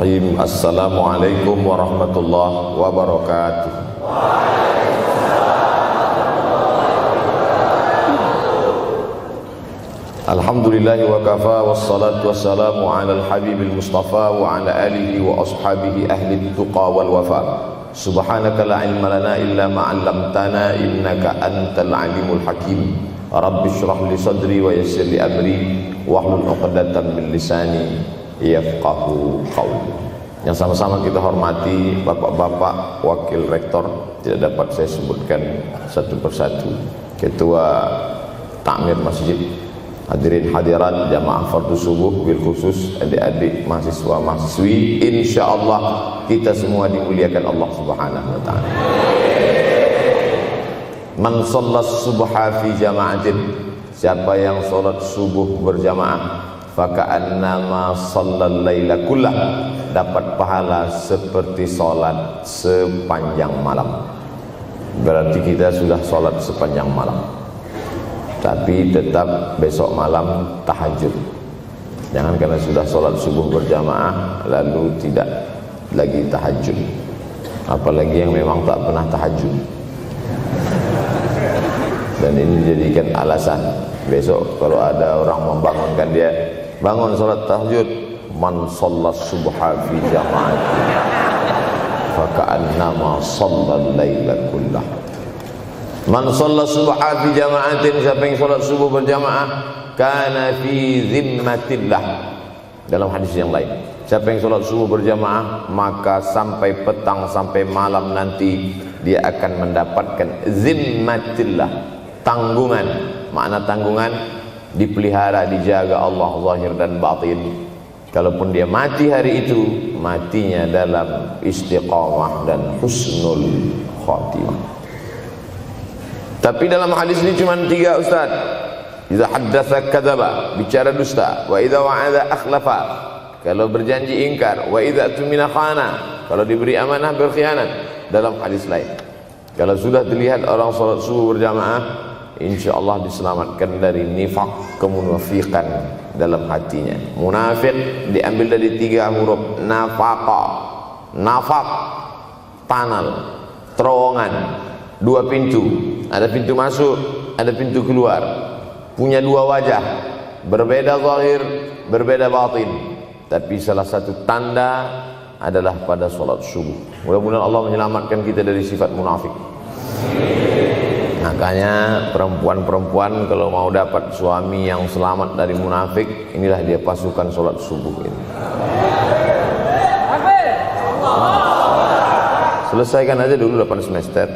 Bismillahirrahmanirrahim. Assalamualaikum warahmatullahi wabarakatuh. Alhamdulillahi wa kafa, wassalatu wassalamu ala al-habibil mustafa wa ala alihi wa ashabihi ahli tuqa wal wafa. Subhanaka la ilma lana illa ma 'allamtana innaka antal alimul hakim. Rabbi shrah li sadri wa yassir li amri wahlul 'uqdatam min lisani yafqahu qawli. Yang sama-sama kita hormati bapak-bapak wakil rektor, tidak dapat saya sebutkan satu persatu, ketua takmir masjid, hadirin hadirat jamaah fardu subuh, bil khusus adik-adik mahasiswa mahasiswi, insyaallah kita semua dimuliakan Allah Subhanahu wa taala. Man shallas subha fi jama'atin, siapa yang salat subuh berjamaah, faka'annama shallal laila kullah, dapat pahala seperti salat sepanjang malam. Berarti kita sudah salat sepanjang malam, tapi tetap besok malam tahajud. Jangan karena sudah sholat subuh berjamaah lalu tidak lagi tahajud. Apalagi yang memang tak pernah tahajud, dan ini dijadikan alasan. Besok kalau ada orang membangunkan dia, bangun sholat tahajud, man shallas subha fi jama'atin faka'annama shallal laila kullah. Man shalla subha fi jama'atin, siapa yang salat subuh berjamaah, kana fi zimmatillah. Dalam hadis yang lain, siapa yang salat subuh berjamaah, maka sampai petang sampai malam nanti dia akan mendapatkan zimmatillah, tanggungan. Makna tanggungan, dipelihara, dijaga Allah zahir dan batin. Kalaupun dia mati hari itu, matinya dalam istiqamah dan husnul khatimah. Tapi dalam hadis ini cuma 3 Ustaz. Idza haddatsa kadzaba, bicara dusta. Wa idza wa'ada akhlafa, kalau berjanji ingkar. Wa idza tumina khana, kalau diberi amanah berkhianat. Dalam hadis lain, kalau sudah dilihat orang salat subuh berjamaah, insyaallah diselamatkan dari nifaq, kemunafikan dalam hatinya. Munafik diambil dari 3 huruf, nafaqa. Nafaq, panal, terowongan, 2 pintu. Ada pintu masuk, ada pintu keluar. Punya 2 wajah, berbeda zahir, berbeda batin. Tapi salah satu tanda adalah pada salat subuh. Mudah-mudahan Allah menyelamatkan kita dari sifat munafik. Makanya perempuan-perempuan kalau mau dapat suami yang selamat dari munafik, inilah dia pasukan salat subuh ini. Selesaikan aja dulu 8 semester.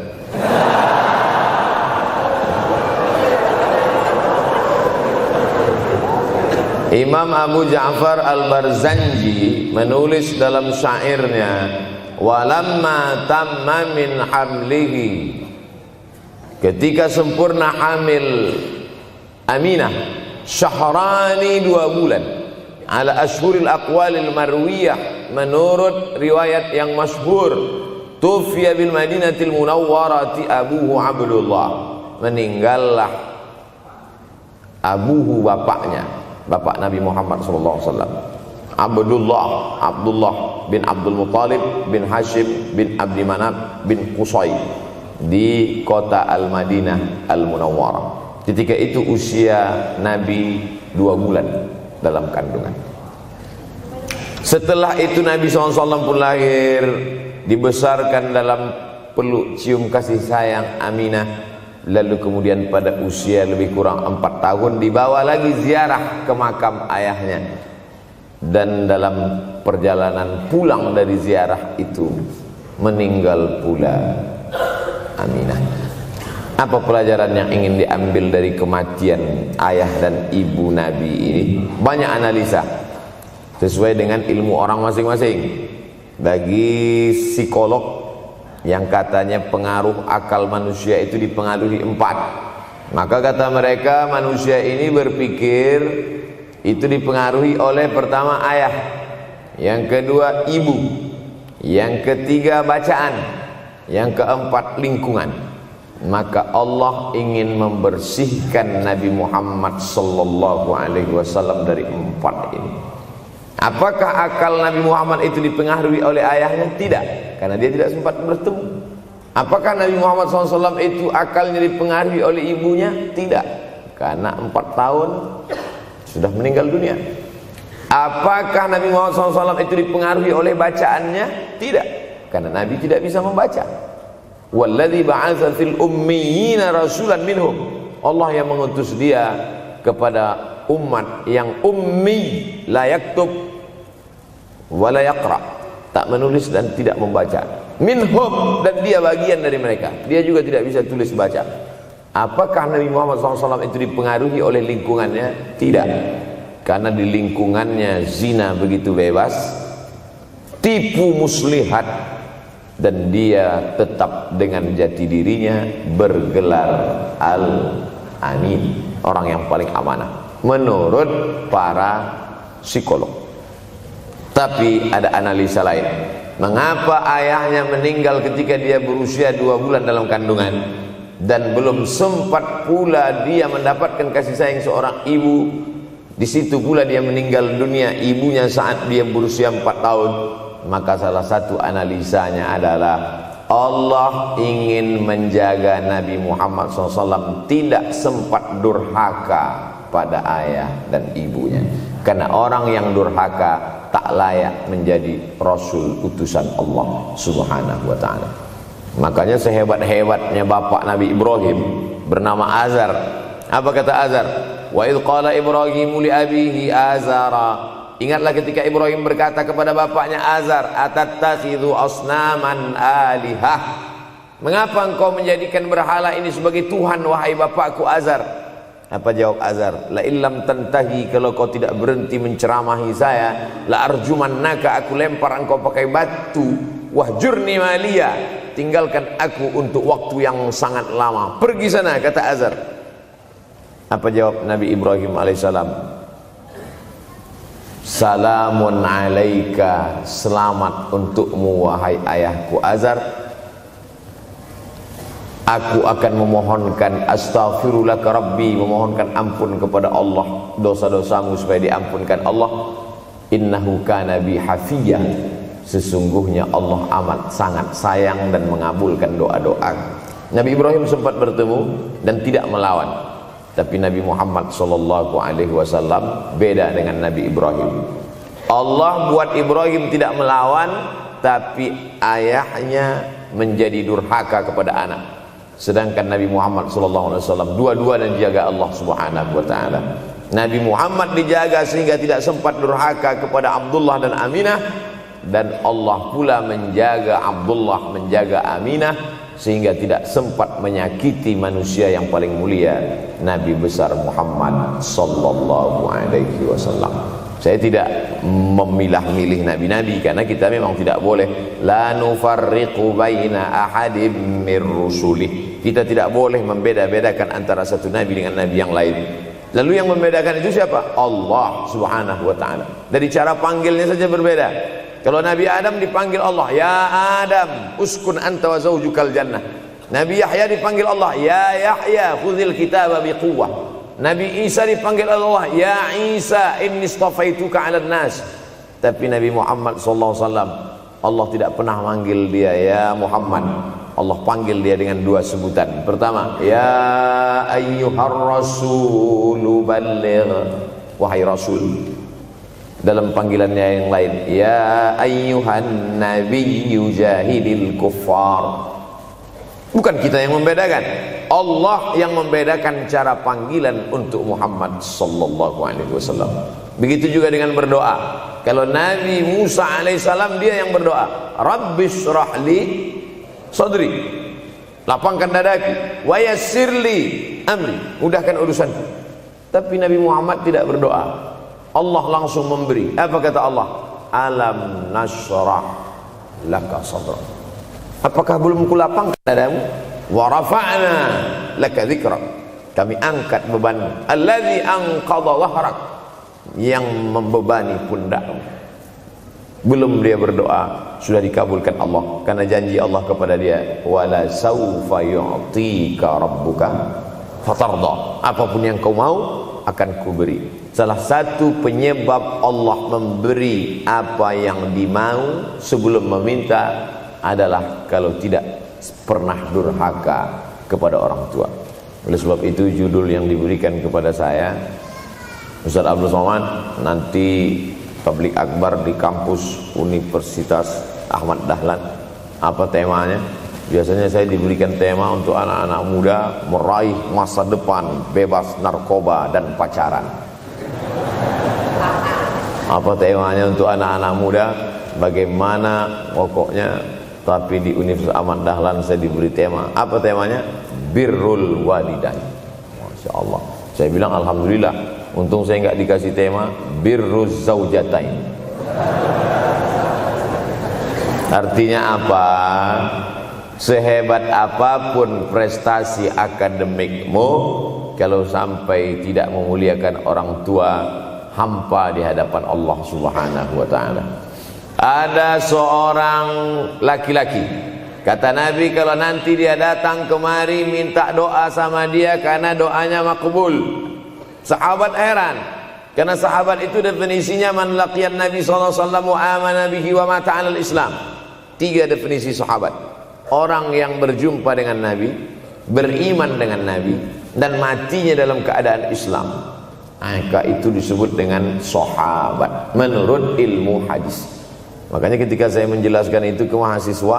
Imam Abu Ja'far Al-Barzanji menulis dalam syairnya, walamma tamma min hamlihi, ketika sempurna hamil Aminah, syahrani 2 bulan, ala ashhuril aqwalil marwiyah, menurut riwayat yang masyhur, tufiya bil madinatil munawwarati abuhu Abdullah, meninggallah abuhu, bapaknya, bapak Nabi Muhammad SAW, Abdullah bin Abdul Muttalib bin Hashim bin Abdi Manaf bin Qusay, di kota Al-Madinah Al-Munawwarah. Ketika itu usia Nabi 2 bulan dalam kandungan. Setelah itu Nabi SAW pun lahir, dibesarkan dalam peluk cium kasih sayang Aminah. Lalu kemudian pada usia lebih kurang 4 tahun dibawa lagi ziarah ke makam ayahnya. Dan dalam perjalanan pulang dari ziarah itu meninggal pula Aminah. Apa pelajaran yang ingin diambil dari kematian ayah dan ibu Nabi ini? Banyak analisa sesuai dengan ilmu orang masing-masing. Bagi psikolog yang katanya pengaruh akal manusia itu dipengaruhi 4, maka kata mereka manusia ini berpikir itu dipengaruhi oleh pertama ayah, yang kedua ibu, yang ketiga bacaan, yang keempat lingkungan. Maka Allah ingin membersihkan Nabi Muhammad sallallahu alaihi wasallam dari 4 ini. Apakah akal Nabi Muhammad itu dipengaruhi oleh ayahnya? Tidak, karena dia tidak sempat bertemu. Apakah Nabi Muhammad SAW itu akalnya dipengaruhi oleh ibunya? Tidak, karena 4 tahun sudah meninggal dunia. Apakah Nabi Muhammad SAW itu dipengaruhi oleh bacaannya? Tidak, karena Nabi tidak bisa membaca. Walladzi ba'atsa fil ummiyina rasulan minhum. Allah yang mengutus dia kepada umat yang ummi, la yaktub wa la yaqra, tak menulis dan tidak membaca. Minhum, dan dia bagian dari mereka, dia juga tidak bisa tulis baca. Apakah Nabi Muhammad SAW itu dipengaruhi oleh lingkungannya? Tidak, karena di lingkungannya zina begitu bebas, tipu muslihat, dan dia tetap dengan jati dirinya bergelar Al-Amin, orang yang paling amanah menurut para psikolog. Tapi ada analisa lain. Mengapa ayahnya meninggal ketika dia berusia 2 bulan dalam kandungan, dan belum sempat pula dia mendapatkan kasih sayang seorang ibu? Di situ pula dia meninggal dunia, ibunya saat dia berusia 4 tahun. Maka salah satu analisanya adalah Allah ingin menjaga Nabi Muhammad SAW tidak sempat durhaka pada ayah dan ibunya, karena orang yang durhaka tak layak menjadi Rasul utusan Allah Subhanahu wa ta'ala. Makanya sehebat-hebatnya bapak Nabi Ibrahim bernama Azar. Apa kata Azar? Wa idh qala Ibrahimu li abihi Azara. Ingatlah ketika Ibrahim berkata kepada bapaknya Azar, atattakhidhu asnaman alihah. Mengapa engkau menjadikan berhala ini sebagai Tuhan, wahai bapakku Azar? Apa jawab Azar? La illam tantahi, kalau kau tidak berhenti menceramahi saya, la arjumannaka, aku lempar engkau pakai batu. Wahjurni maliya, tinggalkan aku untuk waktu yang sangat lama. Pergi sana, kata Azar. Apa jawab Nabi Ibrahim alaihissalam? Salamun alaika, selamat untukmu wahai ayahku Azar. Aku akan memohonkan astaghfirulaka rabbi, memohonkan ampun kepada Allah dosa-dosamu supaya diampunkan Allah. Innahu kana bi hafiyya, sesungguhnya Allah amat sangat sayang dan mengabulkan doa-doa. Nabi Ibrahim sempat bertemu dan tidak melawan. Tapi Nabi Muhammad SAW beda dengan Nabi Ibrahim. Allah buat Ibrahim tidak melawan, tapi ayahnya menjadi durhaka kepada anak. Sedangkan Nabi Muhammad SAW dua-dua dan dijaga Allah Subhanahu wa ta'ala. Nabi Muhammad dijaga sehingga tidak sempat durhaka kepada Abdullah dan Aminah, dan Allah pula menjaga Abdullah, menjaga Aminah, sehingga tidak sempat menyakiti manusia yang paling mulia, Nabi besar Muhammad sallallahu alaihi wasallam. Saya tidak memilah-milih nabi-nabi, karena kita memang tidak boleh la nufarriqu baina ahadim mir rusulih. Kita tidak boleh membeda-bedakan antara satu nabi dengan nabi yang lain. Lalu yang membedakan itu siapa? Allah Subhanahu wa ta'ala. Dari cara panggilnya saja berbeda. Kalau Nabi Adam dipanggil Allah, ya Adam uskun anta wa zawjukal jannah. Nabi Yahya dipanggil Allah, ya Yahya khudhil kitaba biquwwah. Nabi Isa dipanggil Allah, ya Isa inni istafaituka 'alan nas. Tapi Nabi Muhammad sallallahu alaihi wasallam, Allah tidak pernah manggil dia ya Muhammad. Allah panggil dia dengan 2 sebutan. Pertama, ya ayyuhar rasulu balligh, wahai rasul. Dalam panggilannya yang lain, ya ayyuhan nabiyyu jahidil kuffar. Bukan kita yang membedakan, Allah yang membedakan cara panggilan untuk Muhammad sallallahu alaihi wasallam. Begitu juga dengan berdoa. Kalau Nabi Musa alaihissalam, dia yang berdoa, Rabbis shrahli sadri, lapangkan dadaku, wa yassirli amri, mudahkan urusanku. Tapi Nabi Muhammad tidak berdoa, Allah langsung memberi. Apa kata Allah? Alam nashrah laka sadrak. Apakah belum kulapangkan dadamu? Wa rafa'na laka dzikrak, kami angkat bebanmu. Alladzi anqadha dhahrak, yang membebani pundakmu. Belum dia berdoa, sudah dikabulkan Allah, karena janji Allah kepada dia, wala saufa yu'tika rabbuka fatarda, apapun yang kau mau akan kuberi. salah satu penyebab Allah memberi apa yang dimau sebelum meminta adalah kalau tidak pernah durhaka kepada orang tua. Oleh sebab itu judul yang diberikan kepada saya, Ustaz Abdul Somad, nanti tablik akbar di kampus Universitas Ahmad Dahlan. Apa temanya? Biasanya saya diberikan tema untuk anak-anak muda meraih masa depan bebas narkoba dan pacaran. Apa temanya untuk anak-anak muda? Bagaimana pokoknya. Tapi di Universitas Ahmad Dahlan saya diberi tema. Apa temanya? Birrul walidain. Masya Allah. Saya bilang alhamdulillah, untung saya nggak dikasih tema birruz zaujatain. Artinya apa? Sehebat apapun prestasi akademikmu, kalau sampai tidak memuliakan orang tua, hampa di hadapan Allah Subhanahu wa taala. Ada seorang laki-laki, kata Nabi, kalau nanti dia datang kemari minta doa sama dia karena doanya makbul. Sahabat heran, karena sahabat itu definisinya man laqiyan Nabi sallallahu alaihi wasallam wa amana bihi wa mata 'alal Islam. 3 definisi sahabat: orang yang berjumpa dengan Nabi, beriman dengan Nabi, dan matinya dalam keadaan Islam. Maka itu disebut dengan sahabat menurut ilmu hadis. Makanya ketika saya menjelaskan itu ke mahasiswa,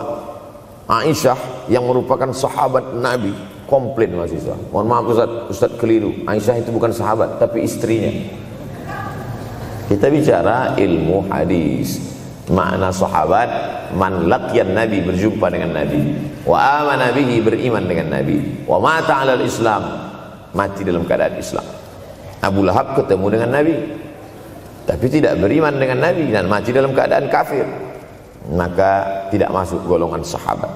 Aisyah yang merupakan sahabat Nabi, komplain mahasiswa, mohon maaf Ustaz keliru, Aisyah itu bukan sahabat tapi istrinya. Kita bicara ilmu hadis. Makna sahabat, man laqiyan Nabi, berjumpa dengan Nabi, wa amana bihi, beriman dengan Nabi, wa mata 'alal Islam, mati dalam keadaan Islam. Abu Lahab ketemu dengan Nabi tapi tidak beriman dengan Nabi dan mati dalam keadaan kafir, maka tidak masuk golongan sahabat.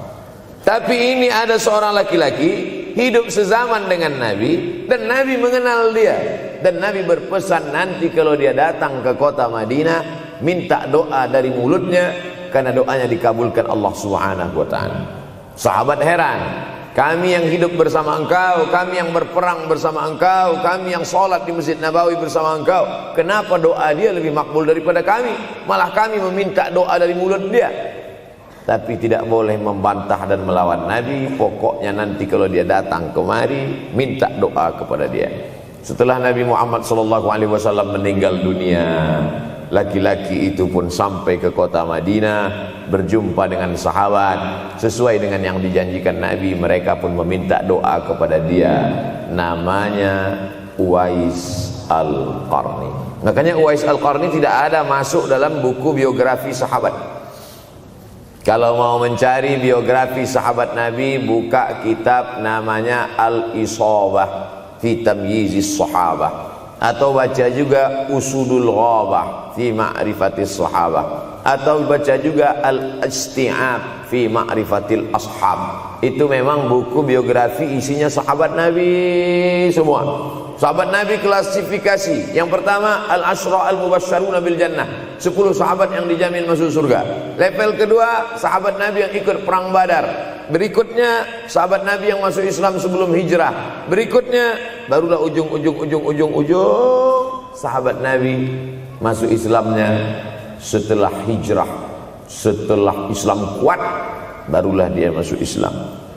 Tapi ini ada seorang laki-laki hidup sezaman dengan Nabi dan Nabi mengenal dia, dan Nabi berpesan nanti kalau dia datang ke kota Madinah minta doa dari mulutnya karena doanya dikabulkan Allah Subhanahu wa taala. Sahabat heran, kami yang hidup bersama engkau, kami yang berperang bersama engkau, kami yang sholat di Masjid Nabawi bersama engkau, kenapa doa dia lebih makbul daripada kami? Malah kami meminta doa dari mulut dia. Tapi tidak boleh membantah dan melawan Nabi. Pokoknya nanti kalau dia datang kemari minta doa kepada dia. Setelah Nabi Muhammad SAW meninggal dunia, laki-laki itu pun sampai ke kota Madinah, berjumpa dengan sahabat. Sesuai dengan yang dijanjikan Nabi, mereka pun meminta doa kepada dia. Namanya Uwais Al-Qarni. Makanya Uwais Al-Qarni tidak ada masuk dalam buku biografi sahabat. Kalau mau mencari biografi sahabat Nabi, buka kitab namanya Al-Isabah fi Tamyizis Sahabah, atau baca juga Usudul Ghabah fi Ma'rifatis Sahabah, atau baca juga Al-Isti'ab fi Ma'rifatil Ashab. Itu memang buku biografi isinya sahabat Nabi semua. Sahabat Nabi klasifikasi. Yang pertama, Al-Ashra Al-Mubashsharuna bil Jannah, 10 sahabat yang dijamin masuk surga. Level kedua, sahabat Nabi yang ikut perang Badar. Berikutnya, sahabat Nabi yang masuk Islam sebelum hijrah. Berikutnya, barulah ujung sahabat Nabi masuk Islamnya setelah hijrah, setelah Islam kuat, barulah dia masuk Islam.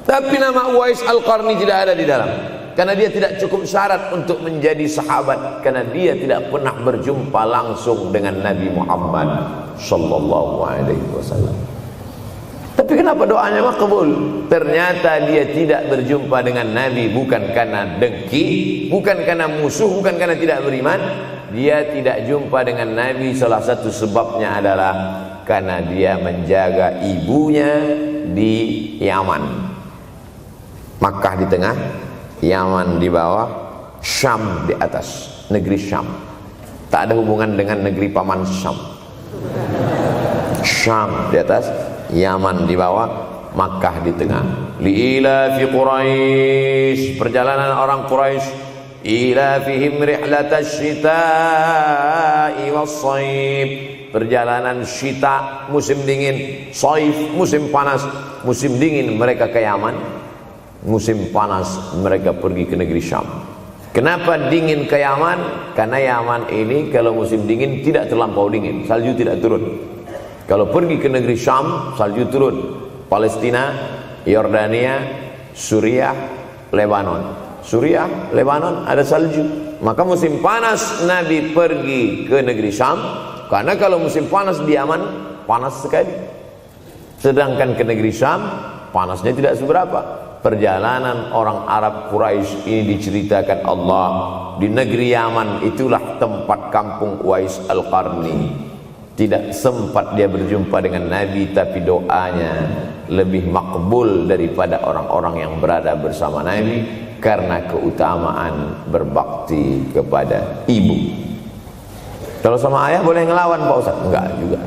Tapi nama Uwais Al-Qarni tidak ada di dalam, karena dia tidak cukup syarat untuk menjadi sahabat, karena dia tidak pernah berjumpa langsung dengan Nabi Muhammad sallallahu alaihi wasallam. Tapi kenapa doanya makbul? Ternyata dia tidak berjumpa dengan Nabi bukan karena dengki, bukan karena musuh, bukan karena tidak beriman. Dia tidak jumpa dengan Nabi, salah satu sebabnya adalah karena dia menjaga ibunya di Yaman. Makkah di tengah, Yaman di bawah, Syam di atas, negeri Syam. Tak ada hubungan dengan negeri paman Syam. Syam di atas, Yaman di bawah, Makkah di tengah. Liila fi Quraisy, perjalanan orang Quraisy. Ila fihim rihlatash shita'i was-shaib, perjalanan syita musim dingin, shaif musim panas. Musim dingin mereka ke Yaman, musim panas mereka pergi ke negeri Syam. Kenapa dingin ke Yaman? Karena Yaman ini kalau musim dingin tidak terlampau dingin, salju tidak turun. Kalau pergi ke negeri Syam, salju turun. Palestina, Yordania, Suriah, Lebanon. Suriah, Lebanon ada salju. Maka musim panas Nabi pergi ke negeri Syam, karena kalau musim panas di Yaman panas sekali. Sedangkan ke negeri Syam panasnya tidak seberapa. Perjalanan orang Arab Quraisy ini diceritakan Allah, di negeri Yaman itulah tempat kampung Uwais Al-Qarni. Tidak sempat dia berjumpa dengan Nabi, tapi doanya lebih makbul daripada orang-orang yang berada bersama Nabi, karena keutamaan berbakti kepada ibu. Kalau sama ayah boleh ngelawan Pak Ustaz? Enggak juga.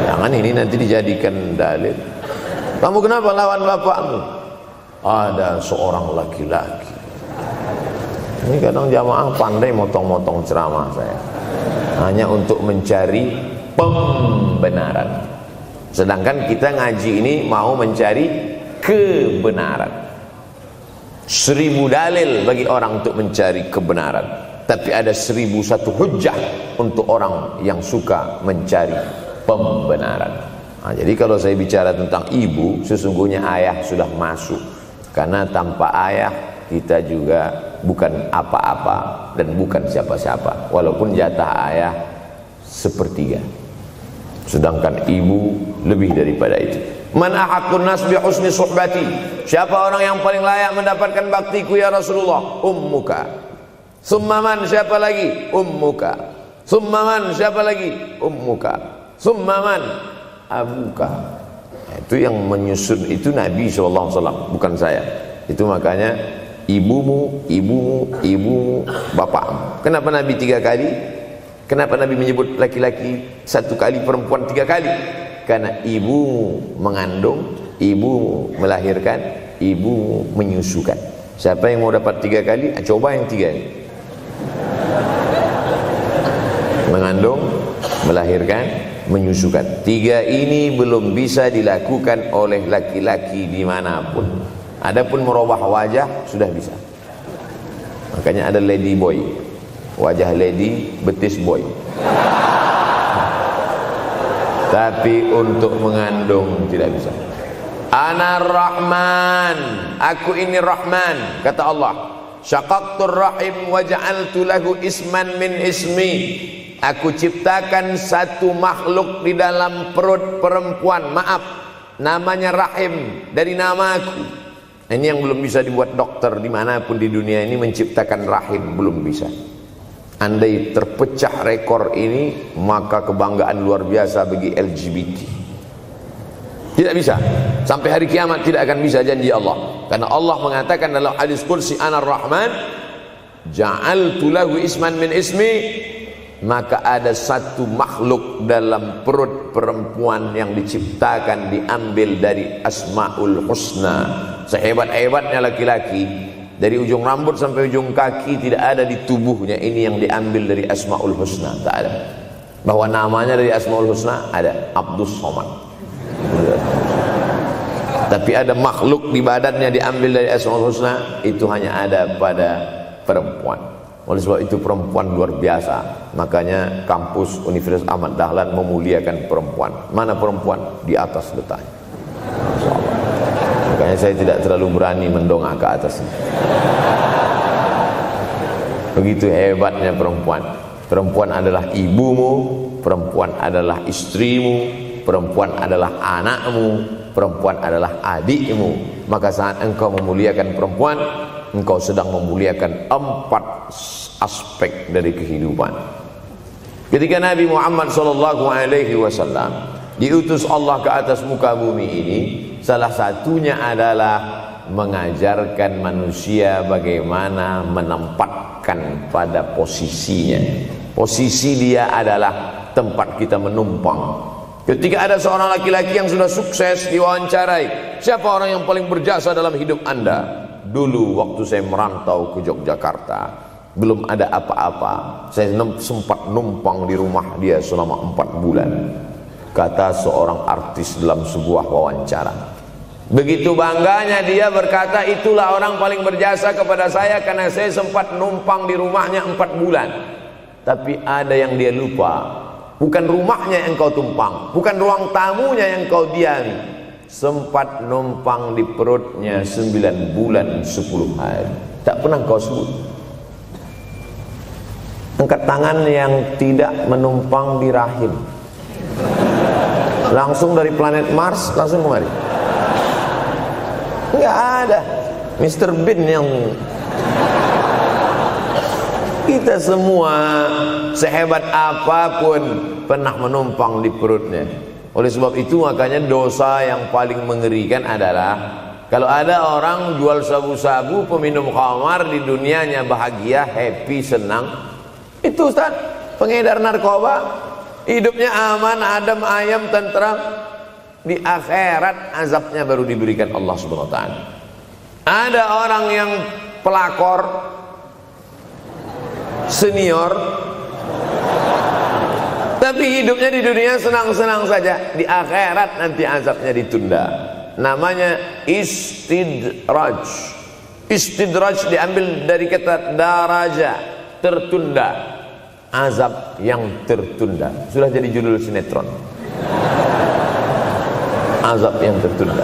Jangan ini nanti dijadikan dalil. Kamu kenapa lawan bapakmu? Ada seorang laki-laki. Ini kadang jamaah pandai motong-motong ceramah saya, hanya untuk mencari pembenaran. Sedangkan kita ngaji ini mau mencari kebenaran. 1000 dalil bagi orang untuk mencari kebenaran, tapi ada 1001 hujjah untuk orang yang suka mencari pembenaran. Nah, jadi kalau saya bicara tentang ibu, sesungguhnya ayah sudah masuk. Karena tanpa ayah kita juga bukan apa-apa dan bukan siapa-siapa, walaupun jatah ayah sepertiga, sedangkan ibu lebih daripada itu. Man ahaqqun nas bi husni suhbati, siapa orang yang paling layak mendapatkan baktiku ya Rasulullah? Ummuka. Summa man, siapa lagi? Ummuka. Summa man, siapa lagi? Ummuka. Summa man, abuka. Itu yang menyusun itu Nabi SAW, bukan saya. Itu makanya ibumu, ibumu, ibumu, bapakmu. Kenapa Nabi 3 kali? Kenapa Nabi menyebut laki-laki 1 kali, perempuan 3 kali? Karena ibumu mengandung, ibumu melahirkan, ibumu menyusukan. Siapa yang mau dapat 3 kali? Coba yang 3 ini. Mengandung, melahirkan, menyusukan. 3 ini belum bisa dilakukan oleh laki-laki dimanapun. Adapun merubah wajah sudah bisa. Makanya ada lady boy, wajah lady, betis boy. Tapi untuk mengandung tidak bisa. Ana Rahman, aku ini Rahman, kata Allah. Syaqaqtur rahim wa ja'altu lahu isman min ismi. Aku ciptakan satu makhluk di dalam perut perempuan, maaf, namanya rahim, dari namaku. Ini yang belum bisa dibuat dokter dimanapun di dunia ini, menciptakan rahim, belum bisa. Andai terpecah rekor ini, maka kebanggaan luar biasa bagi LGBT. Tidak bisa, sampai hari kiamat tidak akan bisa, janji Allah. Karena Allah mengatakan dalam hadis qudsi, Ana Rahman ja'altu lahu isman min ismi. Maka ada satu makhluk dalam perut perempuan yang diciptakan, diambil dari Asmaul Husna. Sehebat-hebatnya laki-laki, dari ujung rambut sampai ujung kaki tidak ada di tubuhnya ini yang diambil dari Asmaul Husna, tak ada. Bahwa namanya dari Asmaul Husna ada, Abdus Somad. Tapi ada makhluk di badannya diambil dari Asmaul Husna, itu hanya ada pada perempuan. Oleh sebab itu perempuan luar biasa. Makanya kampus Universitas Ahmad Dahlan memuliakan perempuan. Mana perempuan? Di atas letaknya. Makanya saya tidak terlalu berani mendongak ke atas. Begitu hebatnya perempuan. Perempuan adalah ibumu, perempuan adalah istrimu, perempuan adalah anakmu, perempuan adalah adikmu. Maka saat engkau memuliakan perempuan, engkau sedang memuliakan 4 aspek dari kehidupan. Ketika Nabi Muhammad SAW diutus Allah ke atas muka bumi ini, salah satunya adalah mengajarkan manusia bagaimana menempatkan pada posisinya. Posisi dia adalah tempat kita menumpang. Ketika ada seorang laki-laki yang sudah sukses diwawancarai, siapa orang yang paling berjasa dalam hidup Anda? Dulu waktu saya merantau ke Yogyakarta, belum ada apa-apa, saya sempat numpang di rumah dia selama 4 bulan. Kata seorang artis dalam sebuah wawancara, Begitu bangganya dia berkata, itulah orang paling berjasa kepada saya karena saya sempat numpang di rumahnya 4 bulan. Tapi ada yang dia lupa, bukan rumahnya yang kau tumpang, bukan ruang tamunya yang kau diami, sempat numpang di perutnya 9 bulan 10 hari. Tak pernah kau sebut. Angkat tangan yang tidak menumpang di rahim, langsung dari planet Mars langsung kemari. Enggak ada. Mr. Bean yang kita semua sehebat apapun pernah menumpang di perutnya. Oleh sebab itu makanya dosa yang paling mengerikan adalah kalau ada orang jual sabu-sabu, peminum khamar, di dunianya bahagia, happy, senang. Itu Ustaz, pengedar narkoba, hidupnya aman, adem, ayam, tentram. Di akhirat azabnya baru diberikan Allah Subhanahu wa taala. Ada orang yang pelakor senior tapi hidupnya di dunia senang-senang saja, di akhirat nanti azabnya ditunda. Namanya istidraj. Istidraj diambil dari kata daraja, tertunda. Azab yang tertunda. Sudah jadi judul sinetron. Azab yang tertunda.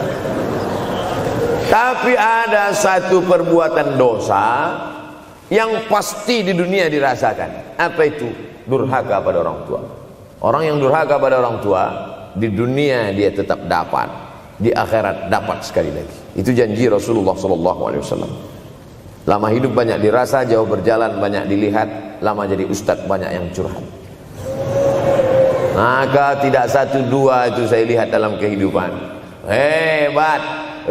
Tapi ada satu perbuatan dosa yang pasti di dunia dirasakan. Apa itu? Durhaka pada orang tua. Orang yang durhaka pada orang tua, di dunia dia tetap dapat, di akhirat dapat sekali lagi. Itu janji Rasulullah SAW. Lama hidup banyak dirasa, jauh berjalan banyak dilihat, lama jadi ustadz banyak yang curhat. Maka tidak 1 2 itu saya lihat dalam kehidupan. Hebat,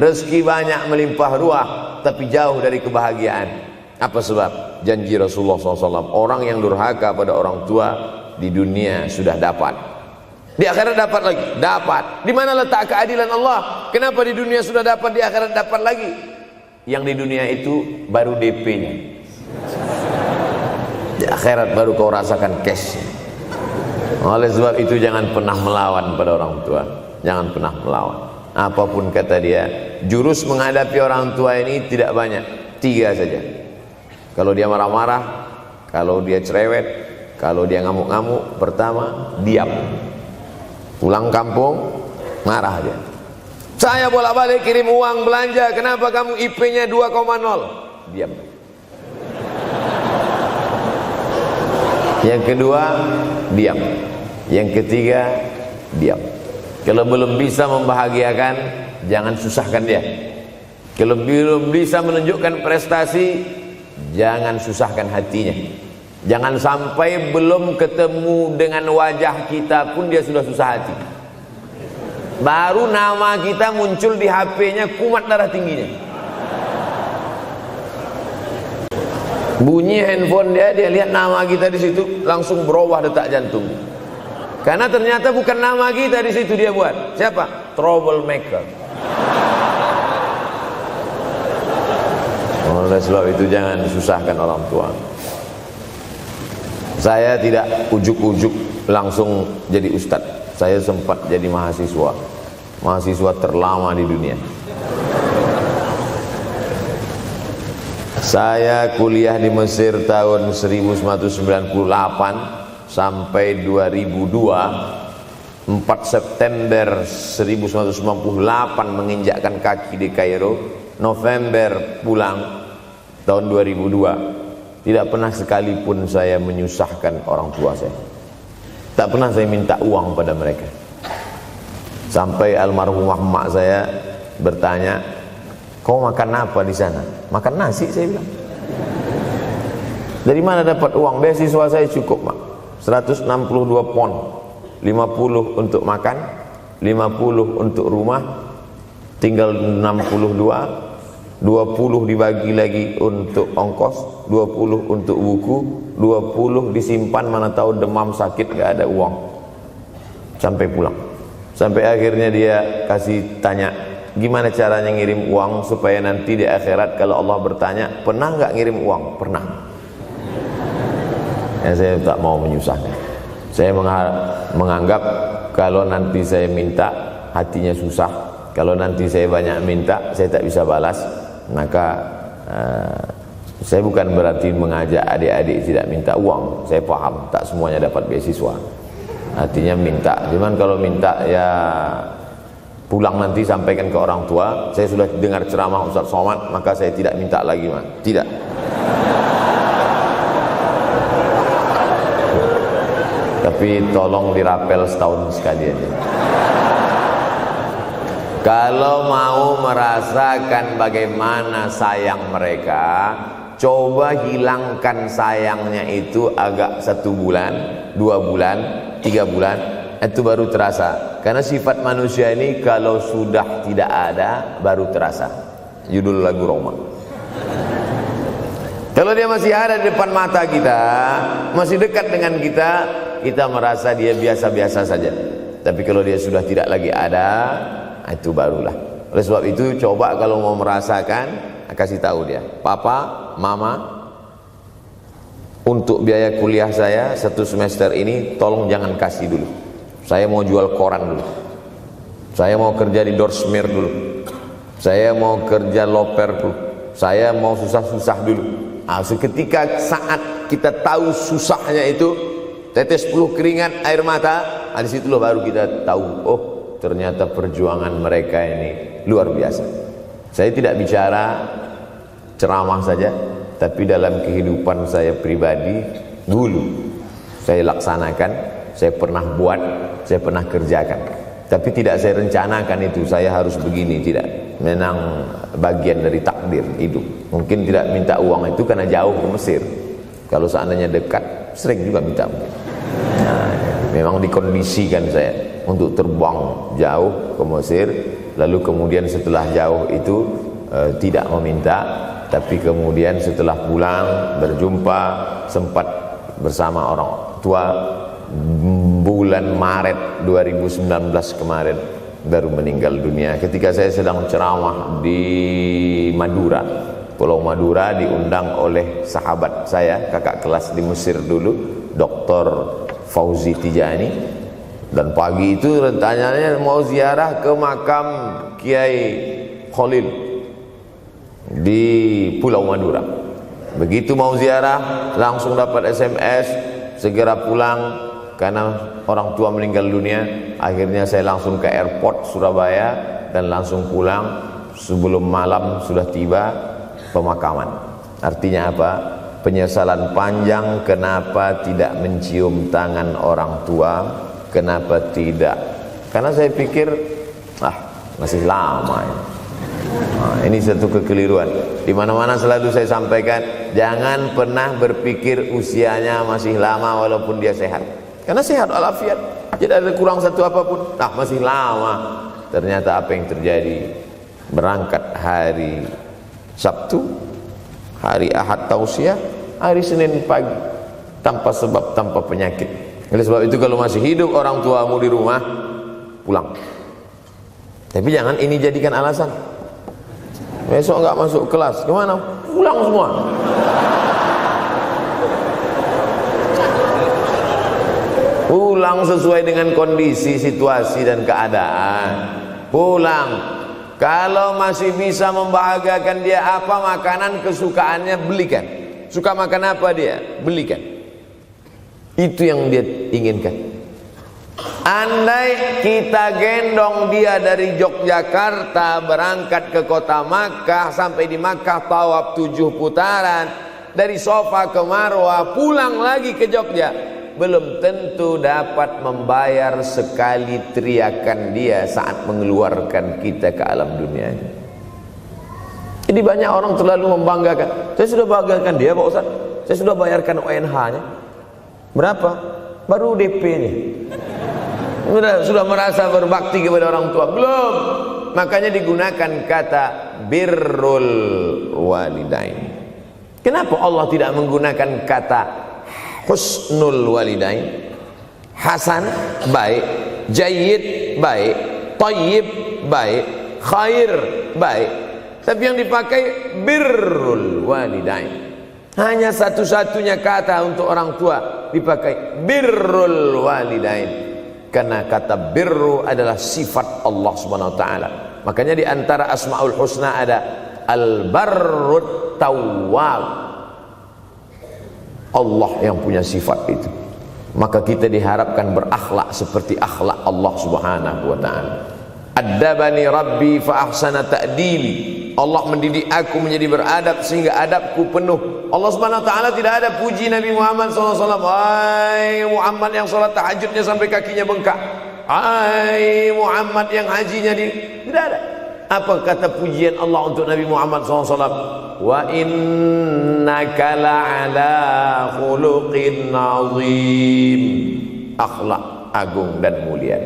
rezeki banyak melimpah ruah, tapi jauh dari kebahagiaan. Apa sebab? Janji Rasulullah SAW. Orang yang durhaka pada orang tua di dunia sudah dapat, di akhirat dapat lagi. Dapat. Di mana letak keadilan Allah? Kenapa di dunia sudah dapat, di akhirat dapat lagi? Yang di dunia itu baru DP-nya, di akhirat baru kau rasakan cash-nya. Oleh sebab itu jangan pernah melawan pada orang tua. Jangan pernah melawan. Apapun kata dia, jurus menghadapi orang tua ini tidak banyak, 3 saja. Kalau dia marah-marah, kalau dia cerewet, kalau dia ngamuk-ngamuk, pertama diam. Pulang kampung marah dia. Saya bolak-balik kirim uang belanja, kenapa kamu IP-nya 2,0? Diam. Yang kedua, diam. Yang ketiga, diam. Kalau belum bisa membahagiakan, jangan susahkan dia. Kalau belum bisa menunjukkan prestasi, jangan susahkan hatinya. Jangan sampai belum ketemu dengan wajah kita pun dia sudah susah hati. Baru nama kita muncul di HP-nya, kumat darah tingginya. Bunyi handphone dia lihat nama kita di situ, langsung berubah detak jantung. Karena ternyata bukan nama kita di situ dia buat. Siapa? Troublemaker. Oleh sebab itu jangan susahkan orang tua. Saya tidak ujuk-ujuk langsung jadi ustadz. Saya sempat jadi mahasiswa terlama di dunia. Saya kuliah di Mesir tahun 1998 sampai 2002. 4 September 1998 menginjakkan kaki di Kairo. November pulang tahun 2002. Tidak pernah sekalipun saya menyusahkan orang tua saya. Tak pernah saya minta uang pada mereka. Sampai almarhumah emak saya bertanya, kau makan apa di sana? Makan nasi, saya bilang. Dari mana dapat uang? Beasiswa saya cukup, Mak. 162 pon. 50 untuk makan, 50 untuk rumah, tinggal 62. 20 dibagi lagi untuk ongkos, 20 untuk buku, 20 disimpan, mana tahu demam sakit gak ada uang. Sampai pulang. Sampai akhirnya dia kasih tanya, gimana caranya ngirim uang supaya nanti di akhirat kalau Allah bertanya, pernah gak ngirim uang? Pernah. Ya, saya tak mau menyusahkan. Saya menganggap kalau nanti saya minta hatinya susah, kalau nanti saya banyak minta, saya tak bisa balas, maka saya bukan berarti mengajak adik-adik tidak minta uang. Saya paham tak semuanya dapat beasiswa, artinya minta. Cuman kalau minta ya pulang nanti sampaikan ke orang tua, saya sudah dengar ceramah Ustaz Somad, maka saya tidak minta lagi, man. Tidak. Tapi tolong dirapel setahun sekali aja. Kalau mau merasakan bagaimana sayang mereka, coba hilangkan sayangnya itu agak 1 bulan, 2 bulan, 3 bulan, itu baru terasa. Karena sifat manusia ini kalau sudah tidak ada baru terasa. Judul lagu Roma. Kalau dia masih ada di depan mata kita, masih dekat dengan kita, kita merasa dia biasa-biasa saja. Tapi kalau dia sudah tidak lagi ada, itu barulah. Oleh sebab itu coba kalau mau merasakan, kasih tahu dia, papa, mama, untuk biaya kuliah saya 1 semester ini tolong jangan kasih dulu. Saya mau jual koran dulu, saya mau kerja di Dorsmir dulu, saya mau kerja loper dulu, saya mau susah-susah dulu. Seketika saat kita tahu susahnya itu, tetes peluh keringat, air mata, di situ loh baru kita tahu, oh ternyata perjuangan mereka ini luar biasa. Saya tidak bicara ceramah saja, tapi dalam kehidupan saya pribadi dulu saya laksanakan, saya pernah buat, saya pernah kerjakan. Tapi tidak saya rencanakan itu, saya harus begini, tidak. Memang bagian dari takdir hidup. Mungkin tidak minta uang itu karena jauh ke Mesir. Kalau seandainya dekat, sering juga minta. Nah, memang dikondisikan saya untuk terbang jauh ke Mesir, lalu kemudian setelah jauh itu tidak meminta, tapi kemudian setelah pulang berjumpa, sempat bersama orang tua. Bulan Maret 2019 kemarin baru meninggal dunia ketika saya sedang ceramah di Madura, Pulau Madura, diundang oleh sahabat saya, kakak kelas di Mesir dulu, Dr. Fauzi Tijani. Dan pagi itu rencananya mau ziarah ke makam Kiai Khalil di Pulau Madura. Begitu mau ziarah langsung dapat SMS segera pulang karena orang tua meninggal dunia. Akhirnya saya langsung ke airport Surabaya dan langsung pulang. Sebelum malam sudah tiba pemakaman. Artinya apa? Penyesalan panjang, kenapa tidak mencium tangan orang tua, kenapa tidak? Karena saya pikir masih lama ya. Nah, ini satu kekeliruan. Di mana-mana selalu saya sampaikan, jangan pernah berpikir usianya masih lama walaupun dia sehat. Karena sehat walafiat, tidak ada kurang satu apapun. Masih lama. Ternyata apa yang terjadi? Berangkat hari Sabtu, hari Ahad tausiah, hari Senin pagi, tanpa sebab, tanpa penyakit. Oleh sebab itu kalau masih hidup orang tuamu di rumah, pulang. Tapi jangan ini jadikan alasan. Besok enggak masuk kelas, kemana? Pulang semua. Pulang sesuai dengan kondisi, situasi dan keadaan. Pulang. Kalau masih bisa membahagiakan dia apa makanan kesukaannya, belikan. Suka makan apa dia? Belikan. Itu yang dia inginkan. Andai kita gendong dia dari Yogyakarta berangkat ke kota Makkah, sampai di Makkah tawaf 7 putaran, dari Safa ke Marwah, pulang lagi ke Jogja, belum tentu dapat membayar sekali teriakan dia saat mengeluarkan kita ke alam dunia. Jadi banyak orang terlalu membanggakan. Saya sudah banggakan dia Pak Ustaz, saya sudah bayarkan ONH-nya. Berapa? Baru DP-nya. Sudah merasa berbakti kepada orang tua? Belum. Makanya digunakan kata birrul walidain. Kenapa Allah tidak menggunakan kata husnul walidain? Hasan baik, jayyid baik, thayyib baik, khair baik. Tapi yang dipakai birrul walidain. Hanya satu-satunya kata untuk orang tua dipakai birrul walidain. Karena kata birru adalah sifat Allah Subhanahu wa taala. Makanya di antara Asmaul Husna ada Al-Barrut Tawwab. Allah yang punya sifat itu. Maka kita diharapkan berakhlak seperti akhlak Allah Subhanahu wa taala. Addabani Rabbi fa ahsana ta'dibi. Allah mendidik aku menjadi beradab sehingga adabku penuh. Allah Subhanahu wa taala tidak ada puji Nabi Muhammad SAW. Hai Muhammad yang salat tahajudnya sampai kakinya bengkak. Hai Muhammad yang hajinya tidak ada. Apa kata pujian Allah untuk Nabi Muhammad SAW? Wa innaka la'ala khuluqin azim. Akhlak agung dan mulia.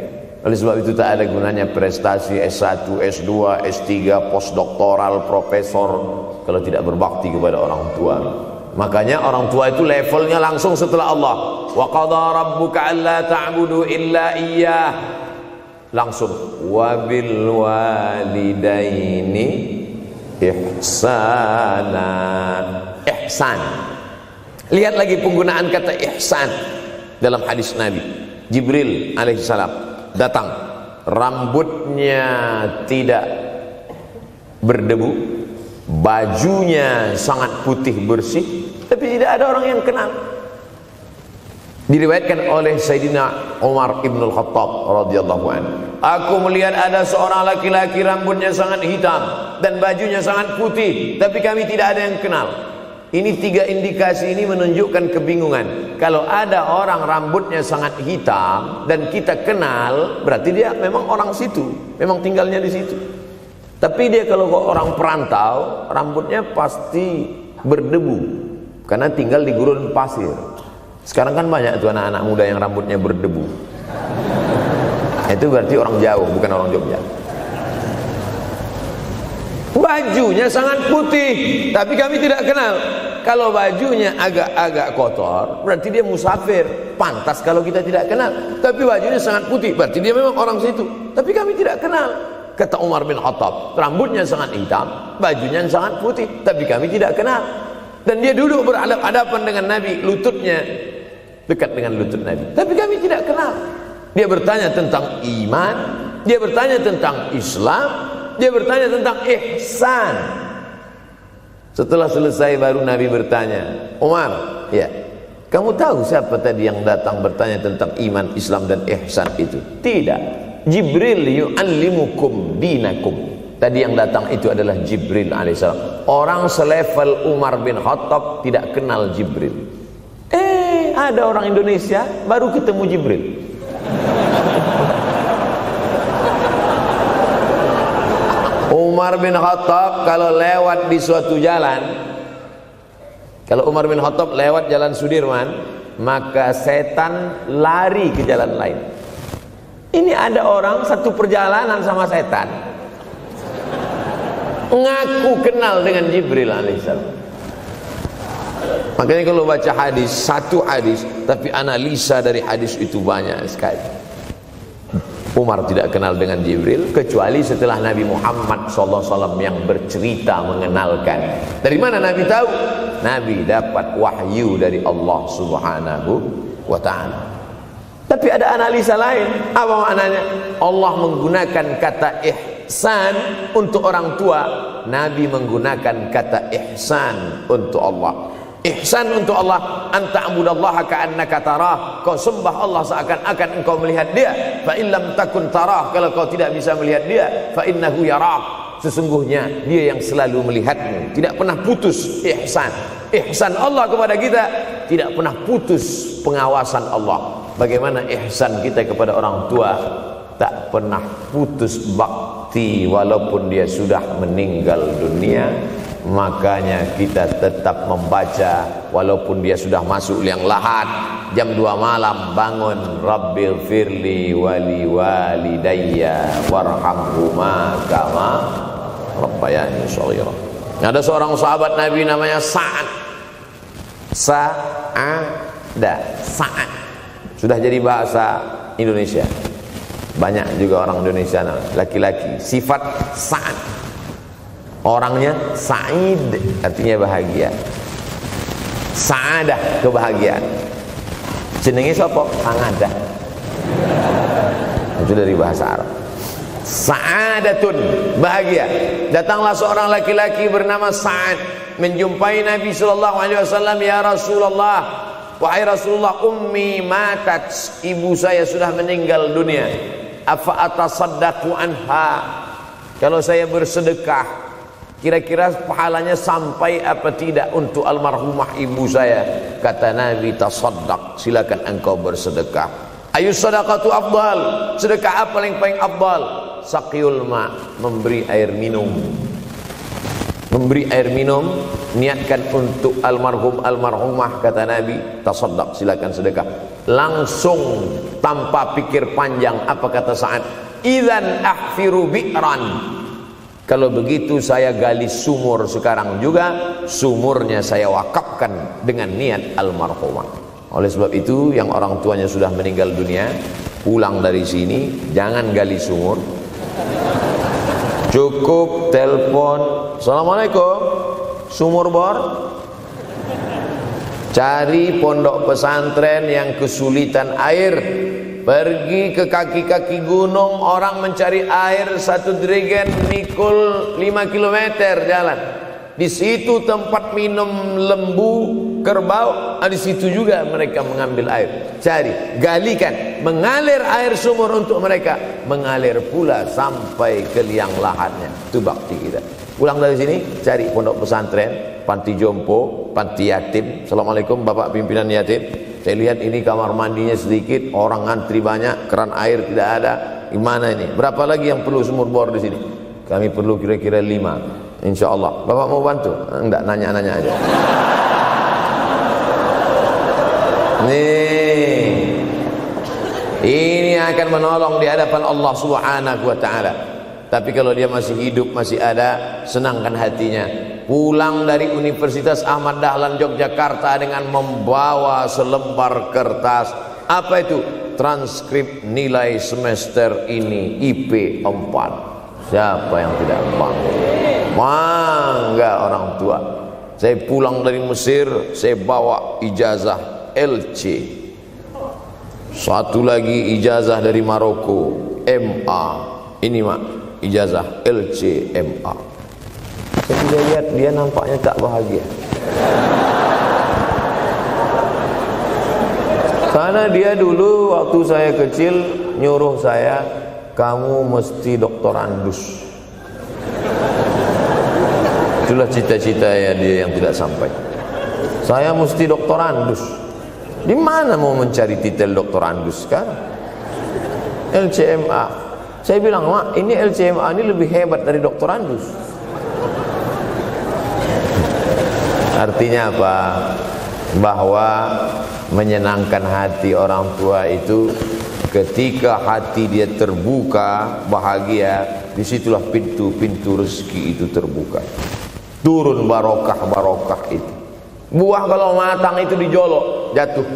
Oleh sebab itu tak ada gunanya prestasi S1, S2, S3, postdoktoral, profesor kalau tidak berbakti kepada orang tua. Makanya orang tua itu levelnya langsung setelah Allah. Wa qadha rabbuka alla ta'budu illa iyyah. Langsung wa bil walidaini ihsana. Ihsan. Lihat lagi penggunaan kata ihsan dalam hadis Nabi. Jibril alaihissalam datang, rambutnya tidak berdebu, bajunya sangat putih bersih, tapi tidak ada orang yang kenal. Diriwayatkan oleh Sayyidina Umar ibn al-Khattab radhiyallahu anhu, aku melihat ada seorang laki-laki rambutnya sangat hitam dan bajunya sangat putih, tapi kami tidak ada yang kenal. Ini tiga indikasi ini menunjukkan kebingungan. Kalau ada orang rambutnya sangat hitam dan kita kenal, berarti dia memang orang situ, memang tinggalnya di situ. Tapi dia kalau orang perantau, rambutnya pasti berdebu karena tinggal di gurun pasir. Sekarang kan banyak tuh anak-anak muda yang rambutnya berdebu. Itu berarti orang jauh, bukan orang Jogja. Bajunya sangat putih, tapi kami tidak kenal. Kalau bajunya agak-agak kotor, berarti dia musafir. Pantas kalau kita tidak kenal. Tapi bajunya sangat putih, berarti dia memang orang situ. Tapi kami tidak kenal. Kata Umar bin Khattab, rambutnya sangat hitam, bajunya sangat putih, tapi kami tidak kenal. Dan dia duduk berhadapan dengan Nabi, lututnya dekat dengan lutut Nabi, tapi kami tidak kenal. Dia bertanya tentang iman, dia bertanya tentang Islam, dia bertanya tentang ihsan. Setelah selesai baru Nabi bertanya, Umar, ya, kamu tahu siapa tadi yang datang bertanya tentang iman, Islam dan ihsan itu? Tidak, Jibril yu'allimukum dinakum. Tadi yang datang itu adalah Jibril alaihissalam. Orang selevel Umar bin Khattab tidak kenal Jibril. Ada orang Indonesia baru ketemu Jibril. Umar bin Khattab kalau lewat di suatu jalan, kalau Umar bin Khattab lewat jalan Sudirman, maka setan lari ke jalan lain. Ini ada orang satu perjalanan sama setan, ngaku kenal dengan Jibril alaihissalam. Makanya kalau baca hadis, satu hadis, tapi analisa dari hadis itu banyak sekali. Umar tidak kenal dengan Jibril kecuali setelah Nabi Muhammad SAW yang bercerita mengenalkan. Dari mana Nabi tahu? Nabi dapat wahyu dari Allah Subhanahu wa ta'ala. Tapi ada analisa lain. Apa maknanya? Allah menggunakan kata ihsan untuk orang tua, Nabi menggunakan kata ihsan untuk Allah. Ihsan untuk Allah, anta'budallaha ka'annaka tarah, kau sembah Allah seakan-akan engkau melihat dia. Fa in lam takun tarah, kalau kau tidak bisa melihat dia, fa innahu yarak, sesungguhnya dia yang selalu melihatmu. Tidak pernah putus ihsan. Ihsan Allah kepada kita, tidak pernah putus pengawasan Allah. Bagaimana ihsan kita kepada orang tua? Tak pernah putus bakti walaupun dia sudah meninggal dunia. Makanya kita tetap membaca walaupun dia sudah masuk liang lahat, jam 2 malam bangun, Rabbil firli wali walidayya warhamhuma kama rabbayani shaghira. Ada seorang sahabat Nabi namanya Sa'ad. Sa'ad sudah jadi bahasa Indonesia. Banyak juga orang Indonesia laki-laki sifat Sa'ad. Orangnya Sa'id, artinya bahagia. Sa'adah, kebahagiaan. Jenenge sapa? Sangadah. Itu dari bahasa Arab. Sa'adatun, bahagia. Datanglah seorang laki-laki bernama Sa'ad menjumpai Nabi sallallahu alaihi wasallam. Ya Rasulullah, wahai Rasulullah, ummi matat, ibu saya sudah meninggal dunia. Afa atasaddaqu anha, kalau saya bersedekah kira-kira pahalanya sampai apa tidak untuk almarhumah ibu saya? Kata Nabi, tasaddaq, silakan engkau bersedekah. Ayu sadaqatu afdal, sedekah apa yang paling afdal? Saqiyul ma, memberi air minum. Memberi air minum, niatkan untuk almarhum almarhumah, kata Nabi, tasaddaq, silakan sedekah. Langsung tanpa pikir panjang, apa kata Sa'ad? Idzan ahfiru bi'ran, kalau begitu saya gali sumur sekarang juga, sumurnya saya wakafkan dengan niat almarhumah. Oleh sebab itu, yang orang tuanya sudah meninggal dunia, pulang dari sini jangan gali sumur, cukup telepon, assalamualaikum, sumur bor. Cari pondok pesantren yang kesulitan air, pergi ke kaki-kaki gunung, orang mencari air satu jerigen mikul 5 km jalan. Di situ tempat minum lembu, kerbau, di situ juga mereka mengambil air. Cari, galikan, mengalir air sumur untuk mereka, mengalir pula sampai ke liang lahatnya. Itu bakti kita. Pulang dari sini, cari pondok pesantren, panti jompo, panti yatim. Assalamualaikum Bapak pimpinan yatim, saya lihat ini kamar mandinya sedikit, orang ngantri banyak, keran air tidak ada. Gimana ini? Berapa lagi yang perlu sumur bor di sini? Kami perlu kira-kira 5. Insya Allah. Bapak mau bantu? Enggak, nanya-nanya aja. Nih, ini akan menolong di hadapan Allah Subhanahu wa ta'ala. Tapi kalau dia masih hidup, masih ada, senangkan hatinya. Pulang dari Universitas Ahmad Dahlan Yogyakarta dengan membawa selembar kertas. Apa itu? Transkrip nilai semester ini IP 4. Siapa yang tidak bangga? Bangga orang tua. Saya pulang dari Mesir, saya bawa ijazah LC. Satu lagi ijazah dari Maroko, MA. Ini mak, ijazah LC MA. Saya tidak lihat dia nampaknya tak bahagia. Karena dia dulu waktu saya kecil nyuruh saya, kamu mesti doktorandus. Itulah cita-cita ya dia yang tidak sampai. Saya mesti doktorandus. Di mana mau mencari titel doktorandus sekarang? LCMA. Saya bilang, mak, ini LCMA ini lebih hebat dari doktorandus. Artinya apa? Bahwa menyenangkan hati orang tua itu ketika hati dia terbuka, bahagia, disitulah pintu-pintu rezeki itu terbuka. Turun barokah-barokah itu. Buah kalau matang itu dijolok, jatuh.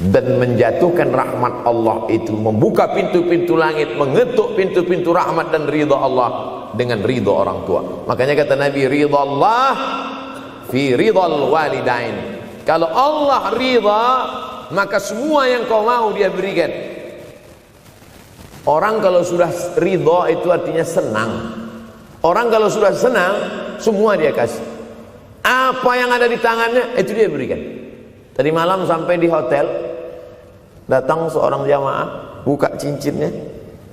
Dan menjatuhkan rahmat Allah itu, membuka pintu-pintu langit, mengetuk pintu-pintu rahmat dan ridha Allah dengan ridha orang tua. Makanya kata Nabi, ridha Allah fi ridhal walidain. Kalau Allah ridha, maka semua yang kau mau dia berikan. Orang kalau sudah ridha itu artinya senang. Orang kalau sudah senang, semua dia kasih. Apa yang ada di tangannya, itu dia berikan. Tadi malam sampai di hotel, datang seorang jamaah, buka cincinnya.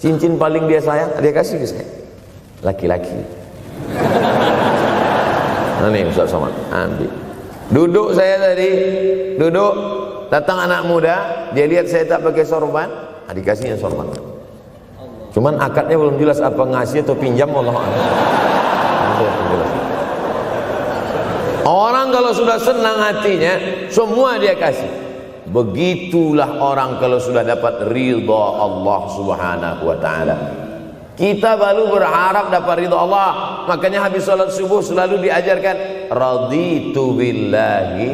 Cincin paling dia sayang, dia kasih ke saya. Laki-laki. Nah nih Ustaz Somad, ambil. Duduk saya tadi, duduk. Datang anak muda, dia lihat saya tak pakai sorban, dikasihnya sorban. Cuman akadnya belum jelas apa ngasih atau pinjam, Allah. Orang kalau sudah senang hatinya, semua dia kasih. Begitulah orang kalau sudah dapat ridha Allah Subhanahu wa ta'ala. Kita baru berharap dapat ridha Allah. Makanya habis salat subuh selalu diajarkan, raditu billahi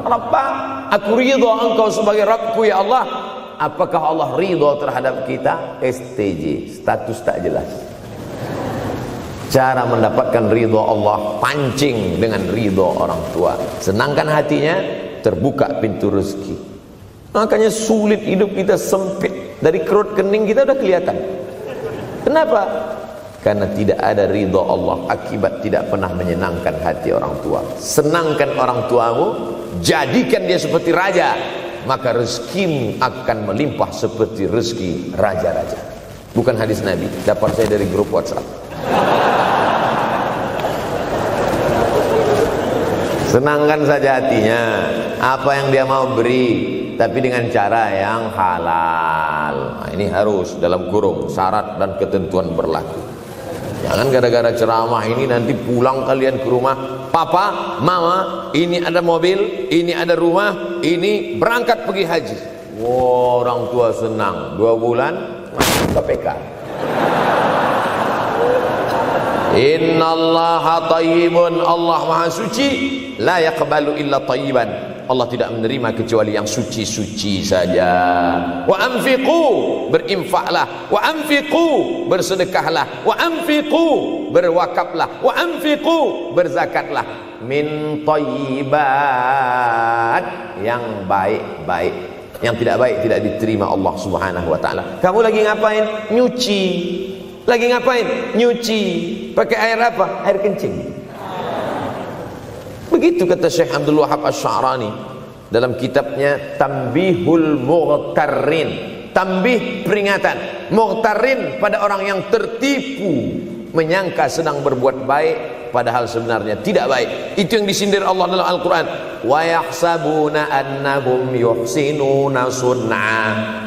Rabba, aku ridha engkau sebagai Rabbku ya Allah. Apakah Allah ridha terhadap kita? STJ, status tak jelas. Cara mendapatkan ridha Allah, pancing dengan ridha orang tua. Senangkan hatinya, terbuka pintu rezeki. Makanya sulit hidup kita, sempit. Dari kerut kening kita udah kelihatan. Kenapa? Karena tidak ada ridha Allah akibat tidak pernah menyenangkan hati orang tua. Senangkan orang tuamu, jadikan dia seperti raja, maka rezekimu akan melimpah seperti rezeki raja-raja. Bukan hadis Nabi, dapat saya dari grup WhatsApp. Senangkan saja hatinya, apa yang dia mau beri, tapi dengan cara yang halal. Nah, ini harus dalam kurung syarat dan ketentuan berlaku. Jangan gara-gara ceramah ini nanti pulang kalian ke rumah, papa, mama, ini ada mobil, ini ada rumah, ini berangkat pergi haji. Wow, orang tua senang, 2 bulan masuk KPK. Innallaha tayyibun, Allah maha suci, la yaqbalu illa tayyiban. Allah tidak menerima kecuali yang suci-suci saja. Wa anfiqu, berinfaklah. Wa anfiqu, bersedekahlah. Wa anfiqu, berwakaflah. Wa anfiqu, berzakatlah. Min thayyibat, yang baik-baik. Yang tidak baik tidak diterima Allah Subhanahu wa taala. Kamu lagi ngapain? Nyuci. Lagi ngapain? Nyuci. Pakai air apa? Air kencing. Begitu kata Syekh Abdul Wahab Asy-Sya'rani dalam kitabnya Tanbihul Mughtarrin. Tanbih, peringatan. Mughtarrin, pada orang yang tertipu, menyangka sedang berbuat baik padahal sebenarnya tidak baik. Itu yang disindir Allah dalam Al-Quran. Wa yahsabuna annahum yuhsinuna sun'a.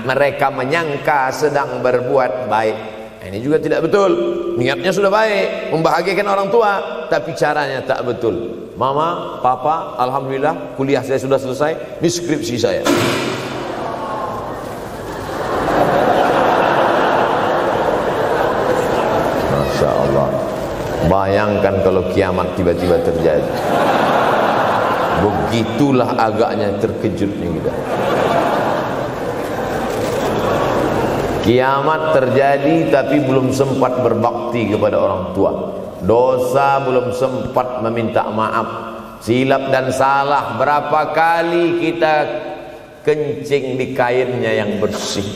Mereka menyangka sedang berbuat baik. Nah, ini juga tidak betul. Niatnya sudah baik, membahagiakan orang tua, tapi caranya tak betul. Mama, papa, alhamdulillah kuliah saya sudah selesai, ini skripsi saya. Masya Allah. Bayangkan kalau kiamat tiba-tiba terjadi. Begitulah agaknya terkejutnya kita. Kiamat terjadi tapi belum sempat berbakti kepada orang tua. Dosa belum sempat meminta maaf. Silap dan salah berapa kali kita kencing di kainnya yang bersih.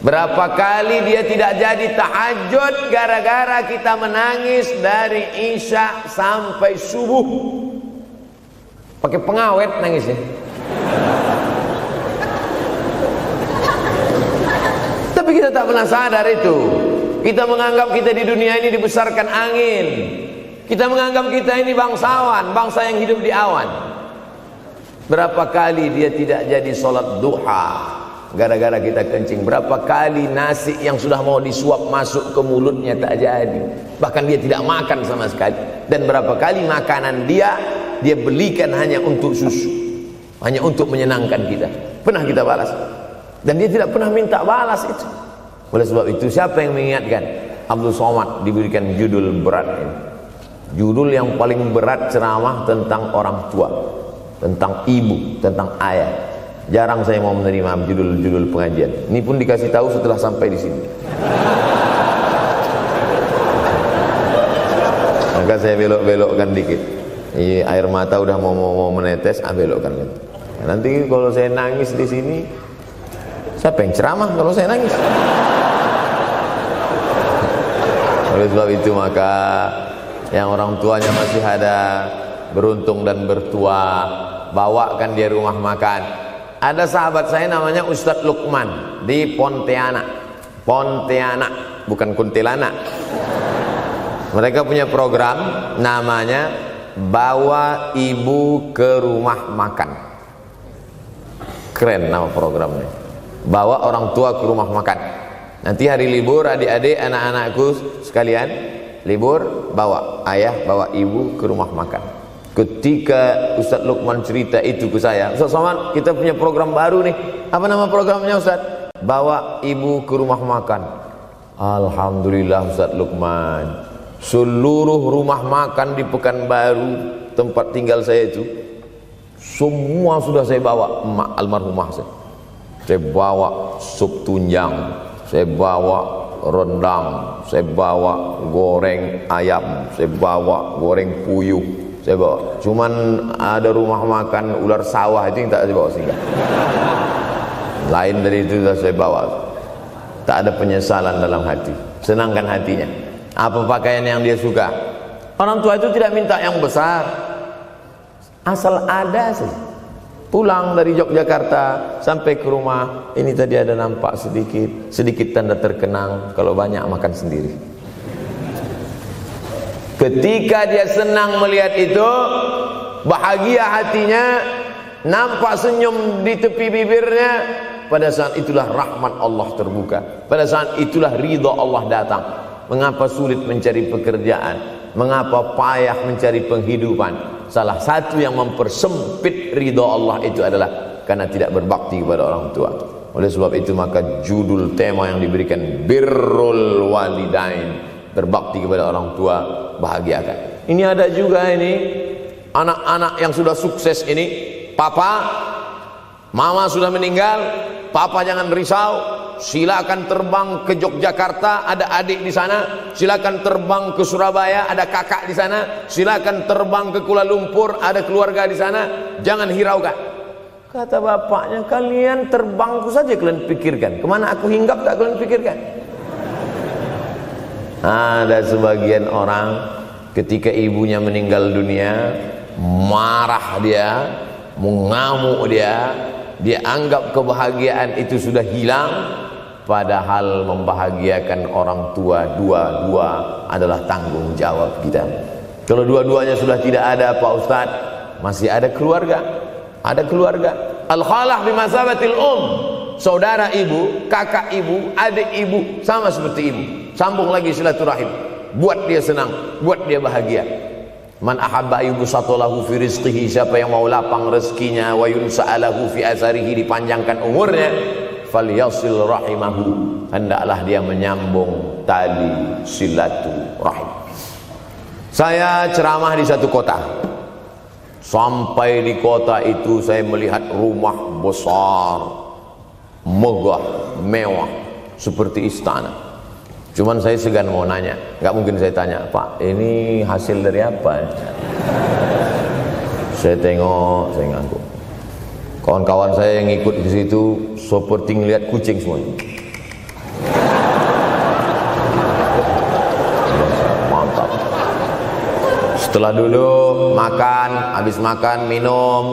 Berapa kali dia tidak jadi tahajud gara-gara kita menangis dari Isya sampai subuh. Pakai pengawet nangisnya. Tapi kita tak pernah sadar itu. Kita menganggap kita di dunia ini dibesarkan angin. Kita menganggap kita ini bangsawan, bangsa yang hidup di awan. Berapa kali dia tidak jadi sholat duha gara-gara kita kencing. Berapa kali nasi yang sudah mau disuap masuk ke mulutnya tak jadi. Bahkan dia tidak makan sama sekali. Dan berapa kali makanan dia belikan hanya untuk susu, hanya untuk menyenangkan kita. Pernah kita balas. Dan dia tidak pernah minta balas itu. Oleh sebab itu, siapa yang mengingatkan? Abdul Somad diberikan judul berat ini. Judul yang paling berat ceramah tentang orang tua, tentang ibu, tentang ayah. Jarang saya mau menerima judul-judul pengajian. Ini pun dikasih tahu setelah sampai di sini. Maka saya belok-belokkan dikit. Ini air mata udah mau menetes, belokkan. Nanti kalau saya nangis di sini, siapa yang ceramah kalau saya nangis? Oleh sebab itu maka yang orang tuanya masih ada, beruntung dan bertua, bawakan dia rumah makan. Ada sahabat saya namanya Ustadz Lukman di Pontianak, bukan Kuntilanak. Mereka punya program namanya Bawa Ibu ke Rumah Makan. Keren nama programnya. Bawa orang tua ke rumah makan. Nanti hari libur adik-adik anak-anakku sekalian libur, bawa ayah, bawa ibu ke rumah makan. Ketika Ustadz Lukman cerita itu ke saya, Ustadz Somad, kita punya program baru nih. Apa nama programnya Ustadz? Bawa ibu ke rumah makan. Alhamdulillah Ustadz Lukman, seluruh rumah makan di Pekanbaru tempat tinggal saya itu semua sudah saya bawa. Emak almarhumah saya bawa sup tunjang, saya bawa rendang, saya bawa goreng ayam, saya bawa goreng puyuh, saya bawa. Cuman ada rumah makan ular sawah itu yang tak saya bawa singgah. Lain dari itu sudah saya bawa. Tak ada penyesalan dalam hati. senangkan hatinya. Apa pakaian yang dia suka? Orang tua itu tidak minta yang besar, asal ada saja. Pulang dari Yogyakarta sampai ke rumah, ini tadi ada nampak sedikit tanda terkenang, kalau banyak makan sendiri. Ketika dia senang melihat itu, bahagia hatinya, nampak senyum di tepi bibirnya, pada saat itulah rahmat Allah terbuka. Pada saat itulah ridha Allah datang. Mengapa sulit mencari pekerjaan? Mengapa payah mencari penghidupan? Salah satu yang mempersempit ridha Allah itu adalah karena tidak berbakti kepada orang tua. Oleh sebab itu maka judul tema yang diberikan birrul walidain, berbakti kepada orang tua, bahagiakan. Ini ada juga ini anak-anak yang sudah sukses ini, papa, mama sudah meninggal, papa jangan risau, silakan terbang ke Yogyakarta, ada adik di sana, silakan terbang ke Surabaya, ada kakak di sana, silakan terbang ke Kuala Lumpur, ada keluarga di sana, jangan hiraukan. Kata bapaknya, kalian terbangku saja kalian pikirkan, kemana aku hinggap tak kalian pikirkan. Ada sebagian orang ketika ibunya meninggal dunia, marah dia, mengamuk dia anggap kebahagiaan itu sudah hilang, padahal membahagiakan orang tua dua-dua adalah tanggung jawab kita. Kalau dua-duanya sudah tidak ada Pak Ustadz, masih ada keluarga. Ada keluarga. Al-khalah bimasabatil saudara ibu, kakak ibu, adik ibu, sama seperti ibu. Sambung lagi silaturahim, buat dia senang, buat dia bahagia. Man ahabba yubsatalahu fi rizqihi, siapa yang mau lapang rezekinya, wa yunsa'alahu fi asarihi, dipanjangkan umurnya, falyasil rahimahu, hendaklah dia menyambung tali silaturahim. Saya ceramah di satu kota. Sampai di kota itu saya melihat rumah besar, megah, mewah, seperti istana. Cuman saya segan mau nanya, nggak mungkin saya tanya, Pak, ini hasil dari apa? Saya tengok, saya ngangguk. Kawan-kawan saya yang ikut di situ seperti ngelihat kucing semuanya. Mantap. Setelah dulu makan, habis makan minum,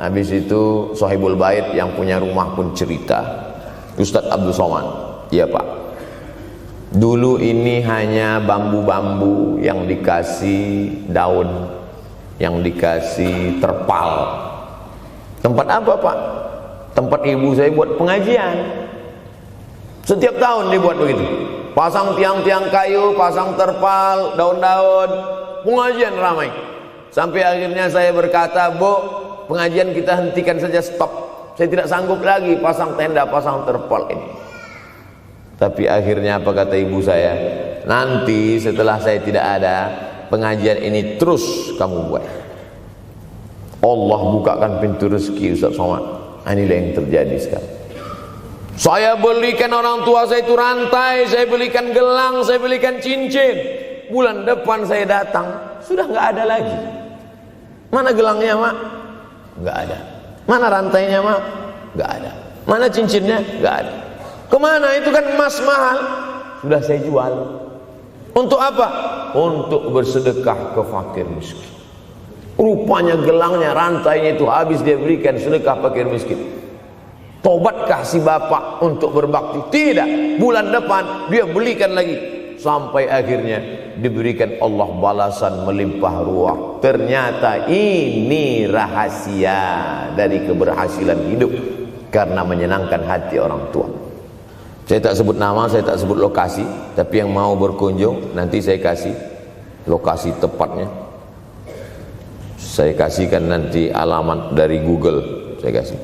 habis itu Sohibul Bait yang punya rumah pun cerita, Ustadz Abdul Somad, iya Pak. Dulu ini hanya bambu-bambu yang dikasih daun, yang dikasih terpal. Tempat apa Pak? Tempat ibu saya buat pengajian. Setiap tahun dibuat begitu. Pasang tiang-tiang kayu, pasang terpal, daun-daun, pengajian ramai. Sampai akhirnya saya berkata, Bu, pengajian kita hentikan saja, stop. Saya tidak sanggup lagi pasang tenda, pasang terpal ini. Tapi akhirnya apa kata ibu saya? Nanti setelah saya tidak ada, pengajian ini terus kamu buat. Allah bukakan pintu rezeki Ustaz Somad. Inilah yang terjadi sekarang. Saya belikan orang tua saya itu rantai, saya belikan gelang, saya belikan cincin. Bulan depan saya datang, sudah nggak ada lagi. Mana gelangnya Mak? Nggak ada. Mana rantainya Mak? Nggak ada. Mana cincinnya? Nggak ada. Kemana? Itu kan emas mahal. Sudah saya jual. Untuk apa? Untuk bersedekah ke fakir miskin. Rupanya gelangnya, rantainya itu habis dia berikan sedekah fakir miskin. Tobatkah si bapak untuk berbakti? Tidak. Bulan depan dia belikan lagi. Sampai akhirnya diberikan Allah balasan melimpah ruah. Ternyata ini rahasia dari keberhasilan hidup, karena menyenangkan hati orang tua. Saya tak sebut nama, saya tak sebut lokasi, tapi yang mau berkunjung nanti saya kasih lokasi tepatnya. Saya kasihkan nanti alamat dari Google, saya kasih.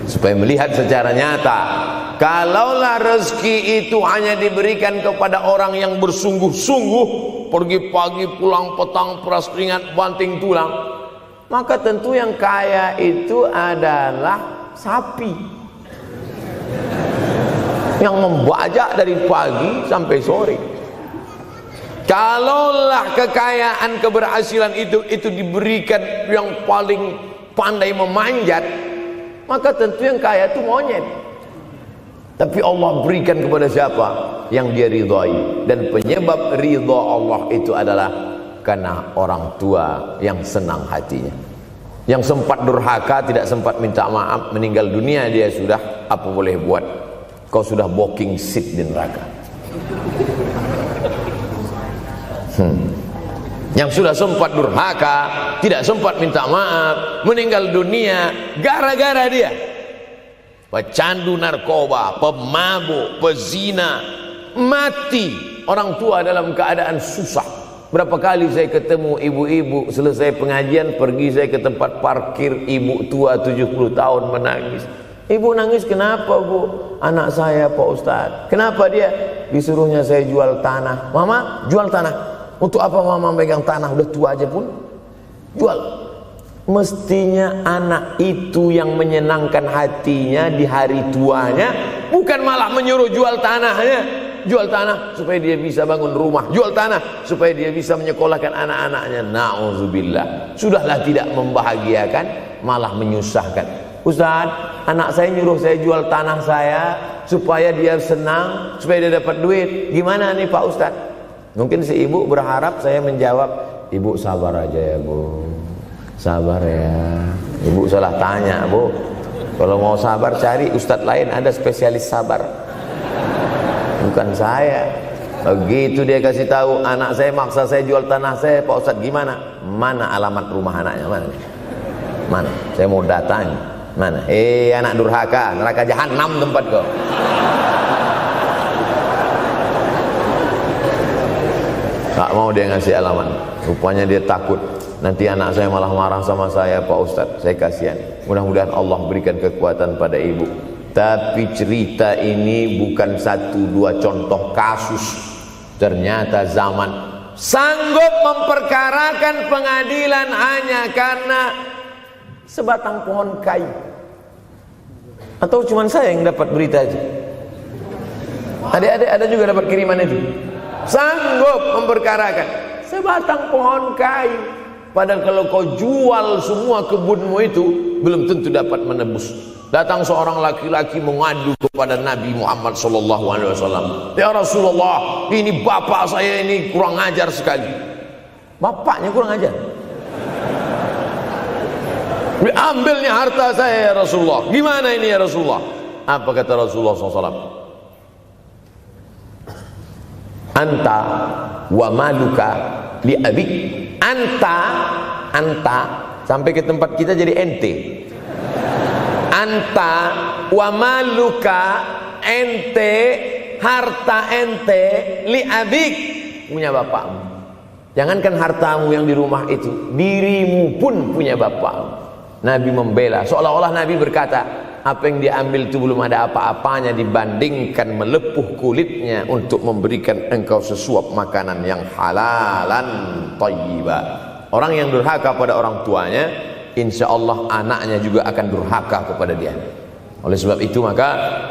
Supaya melihat secara nyata, kalaulah rezeki itu hanya diberikan kepada orang yang bersungguh-sungguh, pergi pagi pulang petang, peras keringat banting tulang, maka tentu yang kaya itu adalah sapi yang membajak dari pagi sampai sore. Kalaulah kekayaan keberhasilan itu diberikan yang paling pandai memanjat, maka tentu yang kaya itu monyet. Tapi Allah berikan kepada siapa yang dia ridhai. Dan penyebab ridha Allah itu adalah karena orang tua yang senang hatinya. Yang sempat durhaka, tidak sempat minta maaf, meninggal dunia dia sudah, apa boleh buat? Kau sudah booking seat di neraka. Yang sudah sempat durhaka, tidak sempat minta maaf, meninggal dunia gara-gara dia pecandu narkoba, pemabuk, pezina, mati. Orang tua dalam keadaan susah. Berapa kali saya ketemu ibu-ibu selesai pengajian, pergi saya ke tempat parkir, ibu tua 70 tahun menangis. Ibu nangis kenapa bu? Anak saya Pak Ustadz. Kenapa dia? Disuruhnya saya jual tanah. Mama jual tanah. Untuk apa mama megang tanah? Udah tua aja pun jual. Mestinya anak itu yang menyenangkan hatinya di hari tuanya, bukan malah menyuruh jual tanahnya. Jual tanah supaya dia bisa bangun rumah, jual tanah supaya dia bisa menyekolahkan anak-anaknya. Na'udzubillah. Sudahlah tidak membahagiakan, malah menyusahkan. Ustaz, anak saya nyuruh saya jual tanah saya supaya dia senang, supaya dia dapat duit. Gimana nih Pak Ustaz? Mungkin si ibu berharap saya menjawab, ibu sabar aja ya bu, sabar ya. Ibu salah tanya bu. Kalau mau sabar cari ustadz lain, ada spesialis sabar, bukan saya. Begitu dia kasih tahu, anak saya maksa saya jual tanah saya, Pak Ustadz gimana? Mana alamat rumah anaknya? Mana? Saya mau datang. Mana? Anak durhaka, neraka jahanam tempat kau. Tak mau dia ngasih alamat. Rupanya dia takut nanti anak saya malah marah sama saya, Pak Ustadz. Saya kasihan. Mudah-mudahan Allah berikan kekuatan pada ibu. Tapi cerita ini bukan satu dua contoh kasus. Ternyata zaman sanggup memperkarakan pengadilan hanya karena sebatang pohon kayu. Atau cuma saya yang dapat berita aja? Adik-adik ada juga dapat kiriman itu? Sanggup memperkarakan sebatang pohon kayu. Padahal kalau kau jual semua kebunmu itu, belum tentu dapat menebus. Datang seorang laki-laki mengadu kepada Nabi Muhammad SAW. Ya Rasulullah, ini bapak saya ini kurang ajar sekali. Bapaknya kurang ajar? Diambilnya harta saya ya Rasulullah. Gimana ini ya Rasulullah? Apa kata Rasulullah SAW? Anta wa maluka li abik. Anta sampai ke tempat kita jadi ente. Anta wa maluka, ente, harta ente, li abik, punya bapakmu. Jangankan hartamu yang di rumah itu, dirimu pun punya bapakmu. Nabi membela, seolah-olah Nabi berkata, apa yang diambil itu belum ada apa-apanya dibandingkan melepuh kulitnya untuk memberikan engkau sesuap makanan yang halalan thayyibah. Orang yang durhaka pada orang tuanya, insya Allah anaknya juga akan durhaka kepada dia. Oleh sebab itu maka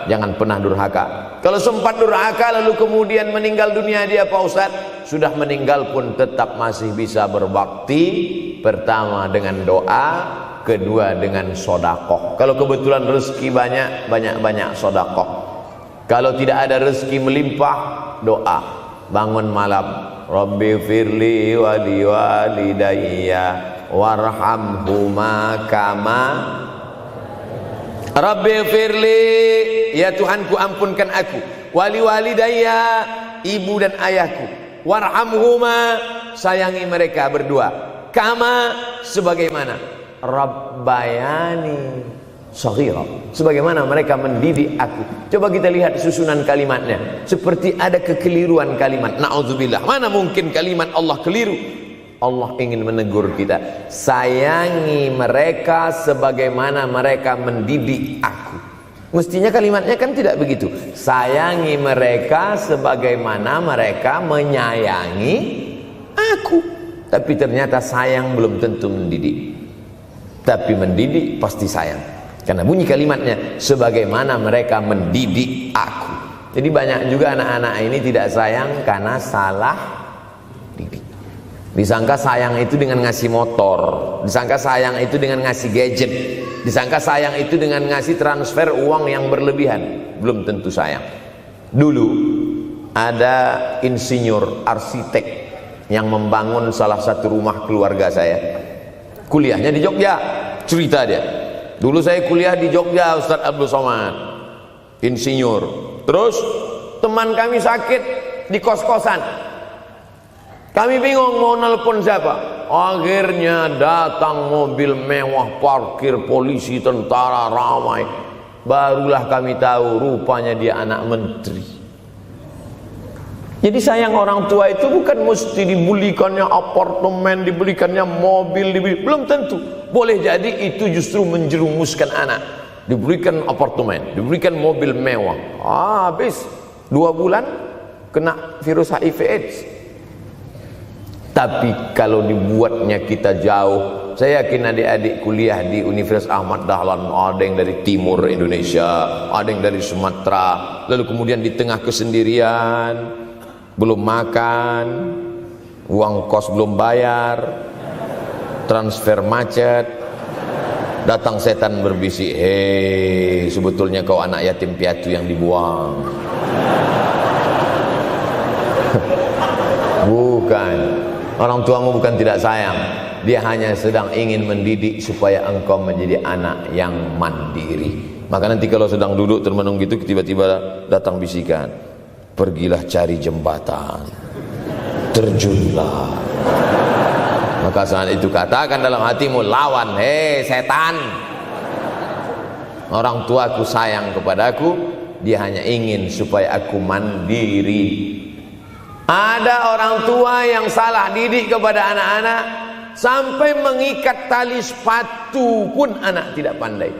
jangan pernah durhaka. Kalau sempat durhaka lalu kemudian meninggal dunia dia Pak Ustaz, sudah meninggal pun tetap masih bisa berbakti. Pertama dengan doa, kedua dengan sodakoh. Kalau kebetulan rezeki banyak sodakoh. Kalau tidak ada rezeki melimpah, doa. Bangun malam, Rabbi firli wali walidayya warhamhuma kama Rabbi firli, ya Tuhanku ampunkan aku, wali walidayya, ibu dan ayahku, warhamhuma, sayangi mereka berdua, kama, sebagaimana Rabbayani shaghira, sebagaimana mereka mendidik aku. Coba kita lihat susunan kalimatnya, seperti ada kekeliruan kalimat. Na'udzubillah, mana mungkin kalimat Allah keliru. Allah ingin menegur kita, sayangi mereka sebagaimana mereka mendidik aku. Mestinya kalimatnya kan tidak begitu, sayangi mereka sebagaimana mereka menyayangi aku. Tapi ternyata sayang belum tentu mendidik, tapi mendidik pasti sayang. Karena bunyi kalimatnya, sebagaimana mereka mendidik aku. Jadi banyak juga anak-anak ini tidak sayang karena salah didik. Disangka sayang itu dengan ngasih motor, disangka sayang itu dengan ngasih gadget, Disangka sayang itu dengan ngasih transfer uang yang berlebihan. Belum tentu sayang. Dulu ada insinyur arsitek yang membangun salah satu rumah keluarga saya. Kuliahnya di Jogja. Cerita dia, dulu saya kuliah di Jogja, Ustadz Abdul Somad, insinyur. Terus teman kami sakit di kos-kosan. Kami bingung mau nelpon siapa. Akhirnya datang mobil mewah, parkir polisi, tentara, ramai. Barulah kami tahu rupanya dia anak menteri. Jadi sayang orang tua itu bukan mesti dibelikannya apartemen, dibelikannya mobil, belum tentu. Boleh jadi itu justru menjerumuskan anak. Diberikan apartemen, diberikan mobil mewah. Habis 2 bulan kena virus HIV AIDS. Tapi kalau dibuatnya kita jauh, saya yakin adik-adik kuliah di Universitas Ahmad Dahlan, ada yang dari timur Indonesia, ada yang dari Sumatera, lalu kemudian di tengah kesendirian, belum makan, uang kos belum bayar, transfer macet, datang setan berbisik, hei, sebetulnya kau anak yatim piatu yang dibuang. Bukan, orang tuamu bukan tidak sayang, dia hanya sedang ingin mendidik supaya engkau menjadi anak yang mandiri. Maka nanti kalau sedang duduk termenung gitu, tiba-tiba datang bisikan, pergilah cari jembatan, terjunlah. Maka saat itu katakan dalam hatimu, lawan, hei setan. Orang tuaku sayang kepadaku, dia hanya ingin supaya aku mandiri. Ada orang tua yang salah didik kepada anak-anak, sampai mengikat tali sepatu pun anak tidak pandai.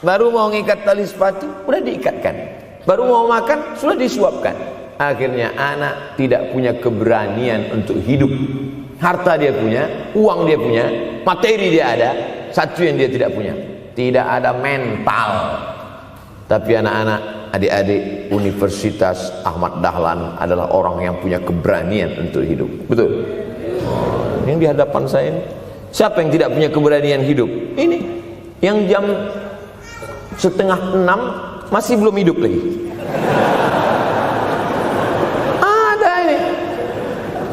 Baru mau mengikat tali sepatu, sudah diikatkan. Baru mau makan, sudah disuapkan. Akhirnya anak tidak punya keberanian untuk hidup. Harta dia punya, uang dia punya, materi dia ada. Satu yang dia tidak punya, tidak ada mental. Tapi anak-anak, adik-adik Universitas Ahmad Dahlan adalah orang yang punya keberanian untuk hidup. Betul? Yang di hadapan saya ini, siapa yang tidak punya keberanian hidup? Ini yang jam 5:30 masih belum hidup lagi.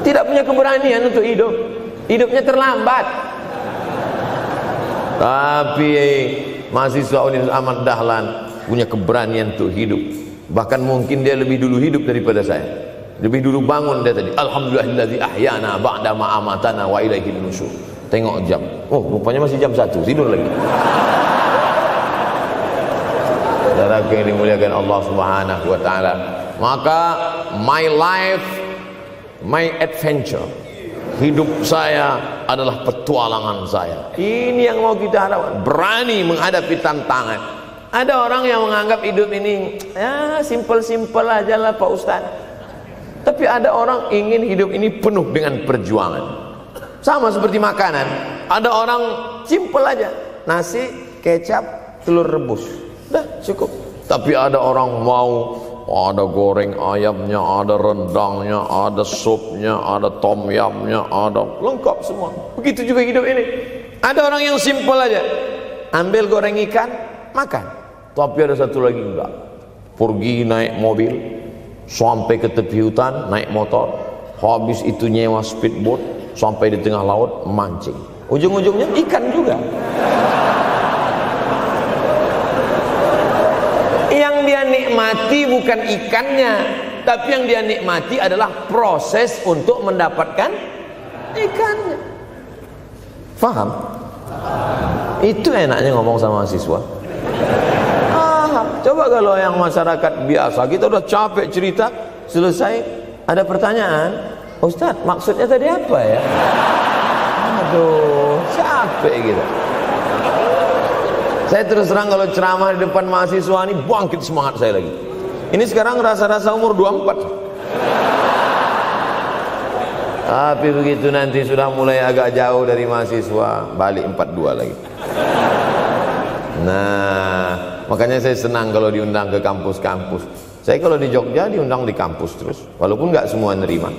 Tidak punya keberanian untuk hidup, hidupnya terlambat. Tapi mahasiswa Universitas Ahmad Dahlan punya keberanian untuk hidup. Bahkan mungkin dia lebih dulu hidup daripada saya. Lebih dulu bangun dia tadi. Alhamdulillahillazi ahyana ba'da ma amatana wa ilaihil nusyur. Tengok jam, oh rupanya masih jam 1, tidur lagi. Saudara yang dimuliakan Allah Subhanahu wa taala. Maka my life, my adventure, hidup saya adalah petualangan saya. Ini yang mau kita harapkan, berani menghadapi tantangan. Ada orang yang menganggap hidup ini ya simple-simple aja lah Pak Ustaz. Tapi ada orang ingin hidup ini penuh dengan perjuangan. Sama seperti makanan, ada orang simple aja, nasi, kecap, telur rebus, dah cukup. Tapi ada orang mau ada goreng ayamnya, ada rendangnya, ada supnya, ada tom yamnya, ada lengkap semua. Begitu juga hidup ini. Ada orang yang simpel aja, ambil goreng ikan, makan. Tapi ada satu lagi enggak, pergi naik mobil sampai ke tepi hutan, naik motor, habis itu nyewa speedboat sampai di tengah laut mancing. Ujung-ujungnya ikan juga. Yang dia nikmati bukan ikannya, tapi yang dia nikmati adalah proses untuk mendapatkan ikannya. Faham? Itu enaknya ngomong sama mahasiswa. Coba kalau yang masyarakat biasa, kita udah capek cerita, selesai ada pertanyaan, Ustadz maksudnya tadi apa ya? Aduh, capek gitu. Saya terus terang kalau ceramah di depan mahasiswa ini bangkit semangat saya lagi. Ini sekarang rasa-rasa umur 24. Tapi begitu nanti sudah mulai agak jauh dari mahasiswa, balik 42 lagi. Nah, makanya saya senang kalau diundang ke kampus-kampus. Saya kalau di Jogja diundang di kampus terus, walaupun nggak semua nerima.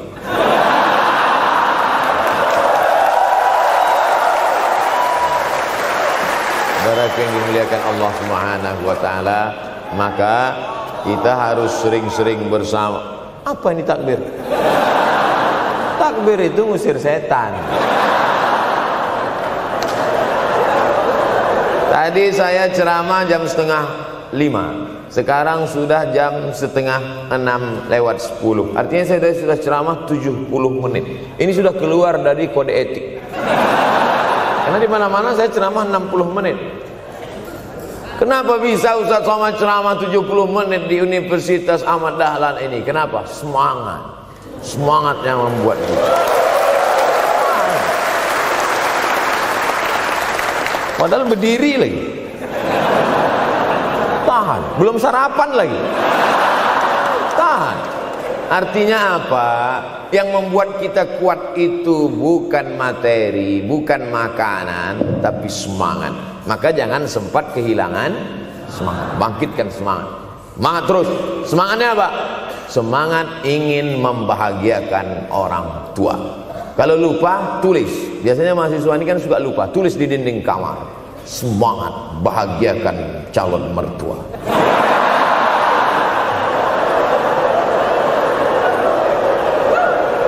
Saudara saudaraku yang dimuliakan Allah Subhanahu wa taala, maka kita harus sering-sering bersama. Apa ini takbir? Takbir itu ngusir setan. Tadi saya ceramah jam 4:30. Sekarang sudah jam 5:30 Artinya saya sudah ceramah 70 menit. Ini sudah keluar dari kode etik. Karena di mana-mana saya ceramah 60 menit. Kenapa bisa Ustaz Somad ceramah 70 menit di Universitas Ahmad Dahlan ini? Kenapa? Semangat. Semangat yang membuat kita. Padahal berdiri lagi. Tahan, belum sarapan lagi. Tahan. Artinya apa? Yang membuat kita kuat itu bukan materi, bukan makanan, tapi semangat. Maka jangan sempat kehilangan semangat. Bangkitkan semangat. Semangat terus. Semangatnya apa? Semangat ingin membahagiakan orang tua. Kalau lupa, tulis. Biasanya mahasiswa ini kan suka lupa. Tulis di dinding kamar. Semangat bahagiakan calon mertua.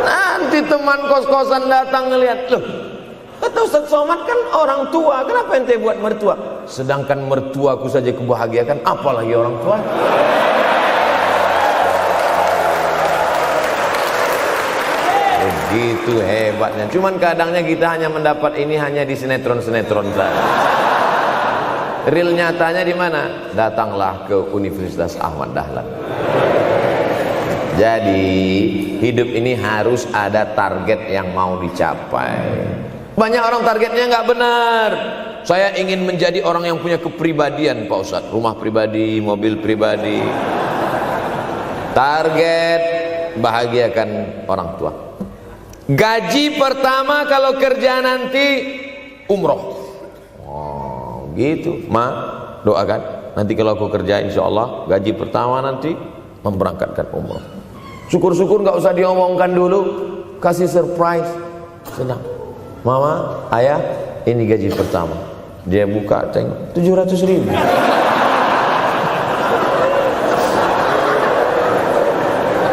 Nanti teman kos-kosan datang ngelihat, loh, kata Ustaz Somad kan orang tua, kenapa ente buat mertua? Sedangkan mertuaku saja kebahagiakan, apalagi orang tua. Begitu hebatnya. Cuman kadangnya kita hanya mendapat ini hanya di sinetron-sinetron saja. Real nyatanya di mana? Datanglah ke Universitas Ahmad Dahlan. Jadi hidup ini harus ada target yang mau dicapai. Banyak orang targetnya nggak benar. Saya ingin menjadi orang yang punya kepribadian, Pak Ustadz. Rumah pribadi, mobil pribadi. Target bahagiakan orang tua. Gaji pertama kalau kerja nanti umroh. Oh, gitu. Ma, doakan. Nanti kalau aku kerja insya Allah gaji pertama nanti memberangkatkan umroh. Syukur-syukur nggak usah diomongkan dulu, kasih surprise. Senang. Mama, ayah, ini gaji pertama. Dia buka, tengok 700.000.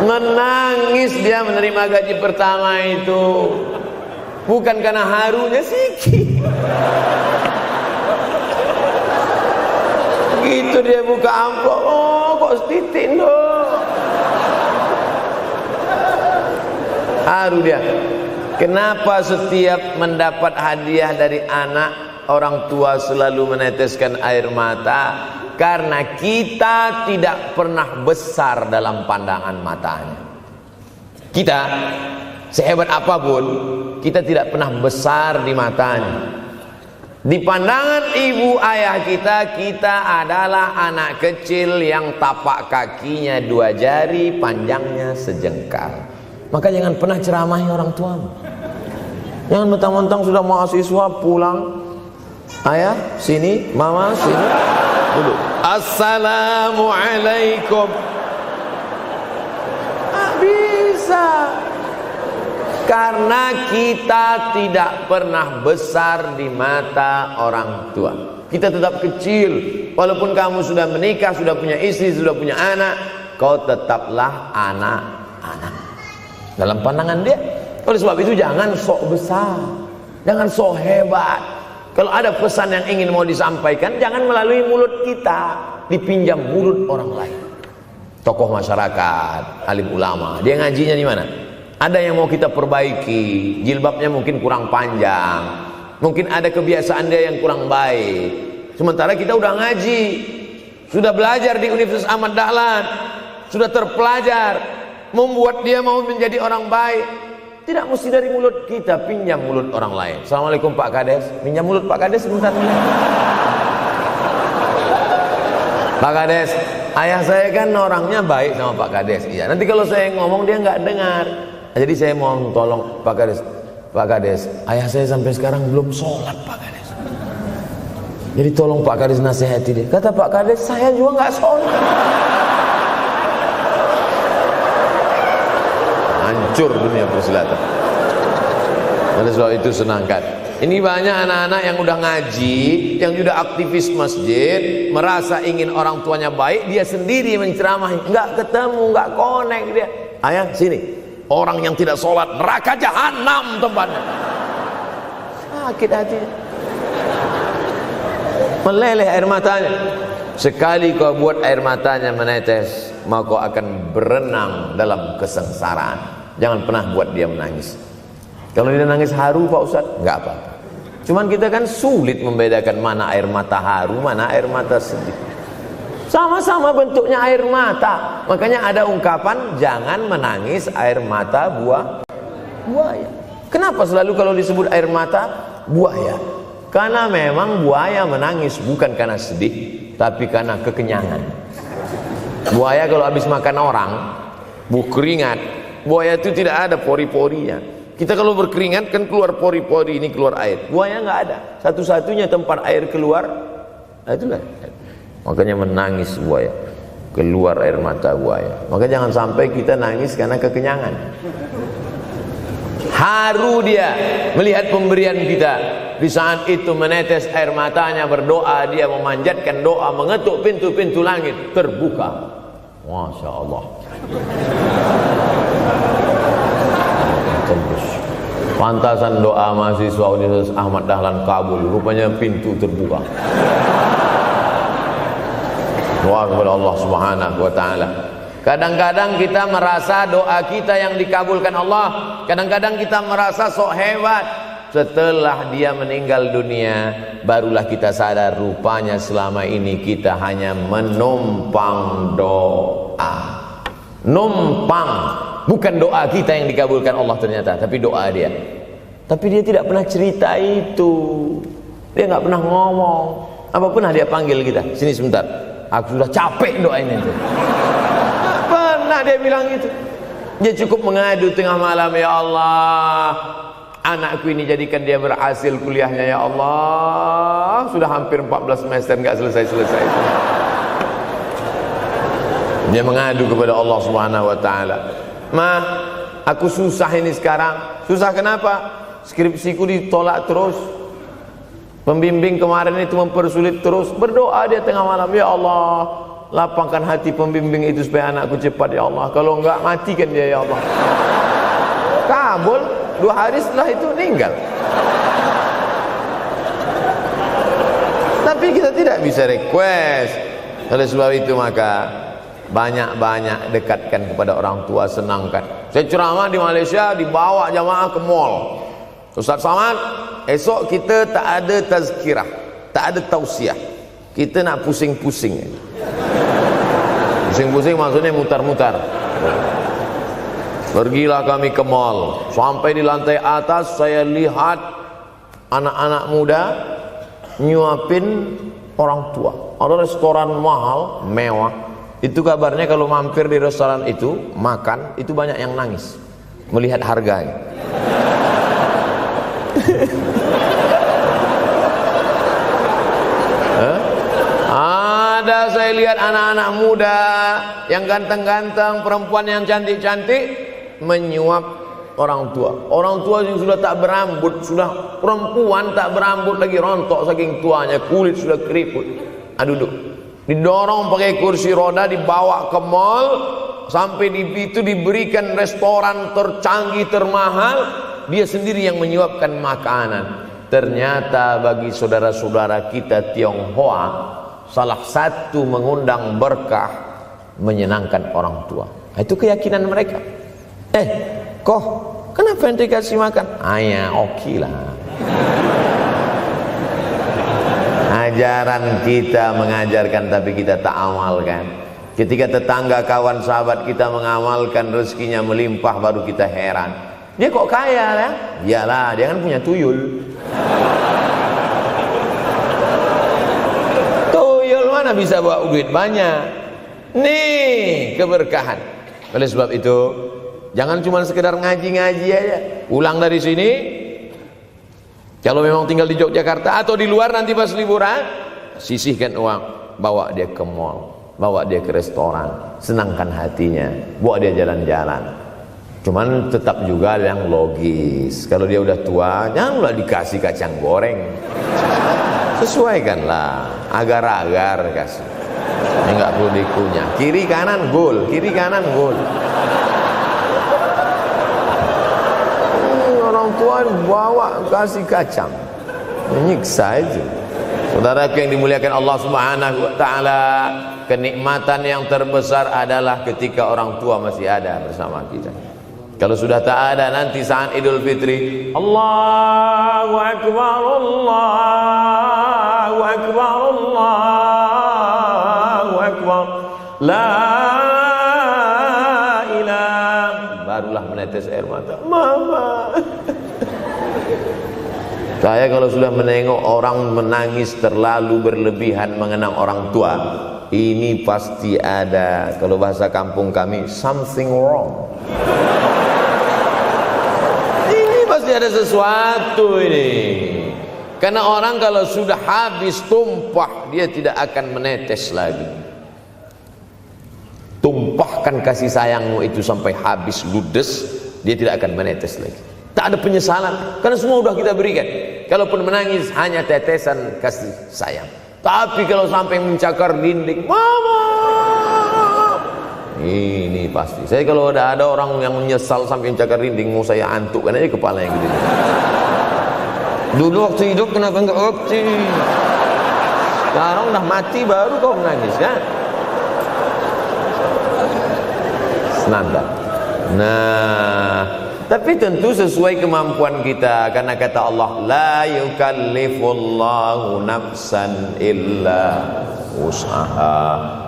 Menangis dia menerima gaji pertama itu. Bukan karena harunya sikit. Gitu dia buka amplop, oh kok setitik dong. Haru dia. Kenapa setiap mendapat hadiah dari anak, orang tua selalu meneteskan air mata? Karena kita tidak pernah besar dalam pandangan matanya. Kita sehebat apapun, kita tidak pernah besar di matanya. Di pandangan ibu ayah kita, kita adalah anak kecil yang tapak kakinya 2 jari, panjangnya sejengkal. Maka jangan pernah ceramahi orang tuamu. Jangan mentang-mentang sudah mahasiswa pulang, ayah sini, mama sini, dulu assalamualaikum. Bisa. Karena kita tidak pernah besar di mata orang tua. Kita tetap kecil. Walaupun kamu sudah menikah, sudah punya istri, sudah punya anak, kau tetaplah anak-anak dalam pandangan dia. Oleh sebab itu jangan sok besar, jangan sok hebat. Kalau ada pesan yang ingin mau disampaikan, jangan melalui mulut kita, dipinjam mulut orang lain. Tokoh masyarakat, alim ulama, dia ngajinya di mana? Ada yang mau kita perbaiki, jilbabnya mungkin kurang panjang, mungkin ada kebiasaan dia yang kurang baik. Sementara kita udah ngaji, sudah belajar di Universitas Ahmad Dahlan, sudah terpelajar, membuat dia mau menjadi orang baik. Tidak mesti dari mulut kita, pinjam mulut orang lain. Assalamualaikum Pak Kades, pinjam mulut Pak Kades sebentar. Pak Kades, ayah saya kan orangnya baik sama Pak Kades. Iya, nanti kalau saya ngomong dia nggak dengar. Jadi saya mohon tolong Pak Kades. Pak Kades, ayah saya sampai sekarang belum sholat Pak Kades. Jadi tolong Pak Kades nasihati dia. Kata Pak Kades, saya juga nggak sholat. Hancur dunia persilatan. Oleh sebab itu senangkan. Ini banyak anak-anak yang udah ngaji, yang sudah aktivis masjid, merasa ingin orang tuanya baik, dia sendiri menceramahi, nggak ketemu, nggak connect dia. Ayah sini, orang yang tidak sholat neraka jahanam tempatnya. Sakit hati, meleleh air matanya. Sekali kau buat air matanya menetes, maka kau akan berenang dalam kesengsaraan. Jangan pernah buat dia menangis. Kalau dia nangis haru Pak Ustaz, nggak apa-apa. Cuman kita kan sulit membedakan mana air mata haru, mana air mata sedih. Sama-sama bentuknya air mata. Makanya ada ungkapan, jangan menangis air mata buaya. Kenapa selalu kalau disebut air mata buaya? Karena memang buaya menangis bukan karena sedih, tapi karena kekenyangan. Buaya kalau habis makan orang, keringat, buaya itu tidak ada pori-porinya. Kita kalau berkeringat kan keluar pori-pori, ini keluar air. Buaya nggak ada. Satu-satunya tempat air keluar, itulah. Makanya menangis buaya, keluar air mata buaya. Maka jangan sampai kita nangis karena kekenyangan. Haru dia melihat pemberian kita. Di saat itu menetes air matanya, berdoa, dia memanjatkan doa, mengetuk pintu-pintu langit, terbuka. Masya Allah. Tembus. Pantasan doa mahasiswa Universitas Ahmad Dahlan kabul, rupanya pintu terbuka. Doa kepada Allah Subhanahu wa taala. Kadang-kadang kita merasa doa kita yang dikabulkan Allah, kadang-kadang kita merasa sok hebat. Setelah dia meninggal dunia, barulah kita sadar rupanya selama ini kita hanya menumpang doa. Numpang, bukan doa kita yang dikabulkan Allah ternyata, tapi doa dia. Tapi dia tidak pernah cerita itu. Dia nggak pernah ngomong. Apa pernah dia panggil kita, sini sebentar, aku sudah capek doain itu. Pernah dia bilang itu. Dia cukup mengadu tengah malam, ya Allah, anakku ini jadikan dia berhasil kuliahnya, ya Allah. Sudah hampir 14 semester nggak selesai-selesai. Dia mengadu kepada Allah Subhanahu wa taala. Ma, aku susah ini sekarang. Susah kenapa? Skripsiku ditolak terus. Pembimbing kemarin itu mempersulit terus. Berdoa dia tengah malam, ya Allah, lapangkan hati pembimbing itu supaya anakku cepat, ya Allah. Kalau enggak, matikan dia, ya Allah. Kabul. 2 hari setelah itu meninggal. Tapi kita tidak bisa request. Oleh sebab itu maka banyak-banyak dekatkan kepada orang tua, senangkan. Saya ceramah di Malaysia, dibawa jamaah ke mall. Ustaz Samad, esok kita tak ada tazkirah, tak ada tausiah. Kita nak pusing-pusing. Pusing-pusing maksudnya mutar-mutar. Pergilah kami ke mall. Sampai di lantai atas saya lihat anak-anak muda nyuapin orang tua. Ada restoran mahal, mewah. Itu kabarnya kalau mampir di restoran itu, makan, itu banyak yang nangis melihat harganya. Ada saya lihat anak-anak muda yang ganteng-ganteng, perempuan yang cantik-cantik menyuap orang tua. Orang tua yang sudah tak berambut, sudah perempuan tak berambut lagi, rontok saking tuanya, kulit sudah keriput. Duduk, didorong pakai kursi roda, dibawa ke mall, sampai di itu diberikan restoran tercanggih, termahal, dia sendiri yang menyuapkan makanan. Ternyata bagi saudara-saudara kita Tionghoa, salah satu mengundang berkah menyenangkan orang tua. Itu keyakinan mereka. Kok kenapa ente kasih makan? Ya oke lah. Ajaran kita mengajarkan tapi kita tak amalkan. Ketika tetangga, kawan, sahabat kita mengamalkan, rezekinya melimpah, baru kita heran. Dia kok kaya ya? Iyalah, dia kan punya tuyul. Tuyul mana bisa bawa duit banyak? Nih keberkahan. Oleh sebab itu, jangan cuma sekedar ngaji-ngaji aja. Pulang dari sini, kalau memang tinggal di Yogyakarta atau di luar nanti pas liburan, sisihkan uang, bawa dia ke mall, bawa dia ke restoran, senangkan hatinya, bawa dia jalan-jalan. Cuman tetap juga yang logis. Kalau dia udah tua, janganlah dikasih kacang goreng. Sesuaikanlah, agar-agar kasih. Ini nggak perlu dikunyah. Kiri kanan gol, kiri kanan gol. Orang tua bawa kasih kacang, menyiksa aja. Saudaraku yang dimuliakan Allah Subhanahu wa taala, kenikmatan yang terbesar adalah ketika orang tua masih ada bersama kita. Kalau sudah tak ada, nanti saat Idul Fitri, Allahu Akbar, Allahu Akbar, Allahu Akbar, la ilaha, barulah menetes air mata. Mama. Saya kalau sudah menengok orang menangis terlalu berlebihan mengenang orang tua, ini pasti ada, kalau bahasa kampung kami, something wrong. Pasti ada sesuatu ini. Karena orang kalau sudah habis tumpah, dia tidak akan menetes lagi. Tumpahkan kasih sayangmu itu sampai habis ludes, dia tidak akan menetes lagi. Tak ada penyesalan, karena semua sudah kita berikan. Kalaupun menangis hanya tetesan kasih sayang. Tapi kalau sampai mencakar dinding, mama, ini pasti. Saya kalau ada orang yang menyesal sampai mencakar dinding, mau saya antukkan aja kepala yang gede. Dulu waktu hidup kenapa enggak waktu? Sekarang udah mati baru kau menangis kan? Senanda. Nah, tapi tentu sesuai kemampuan kita, karena kata Allah, la yukallifullahu nafsan illa usaha.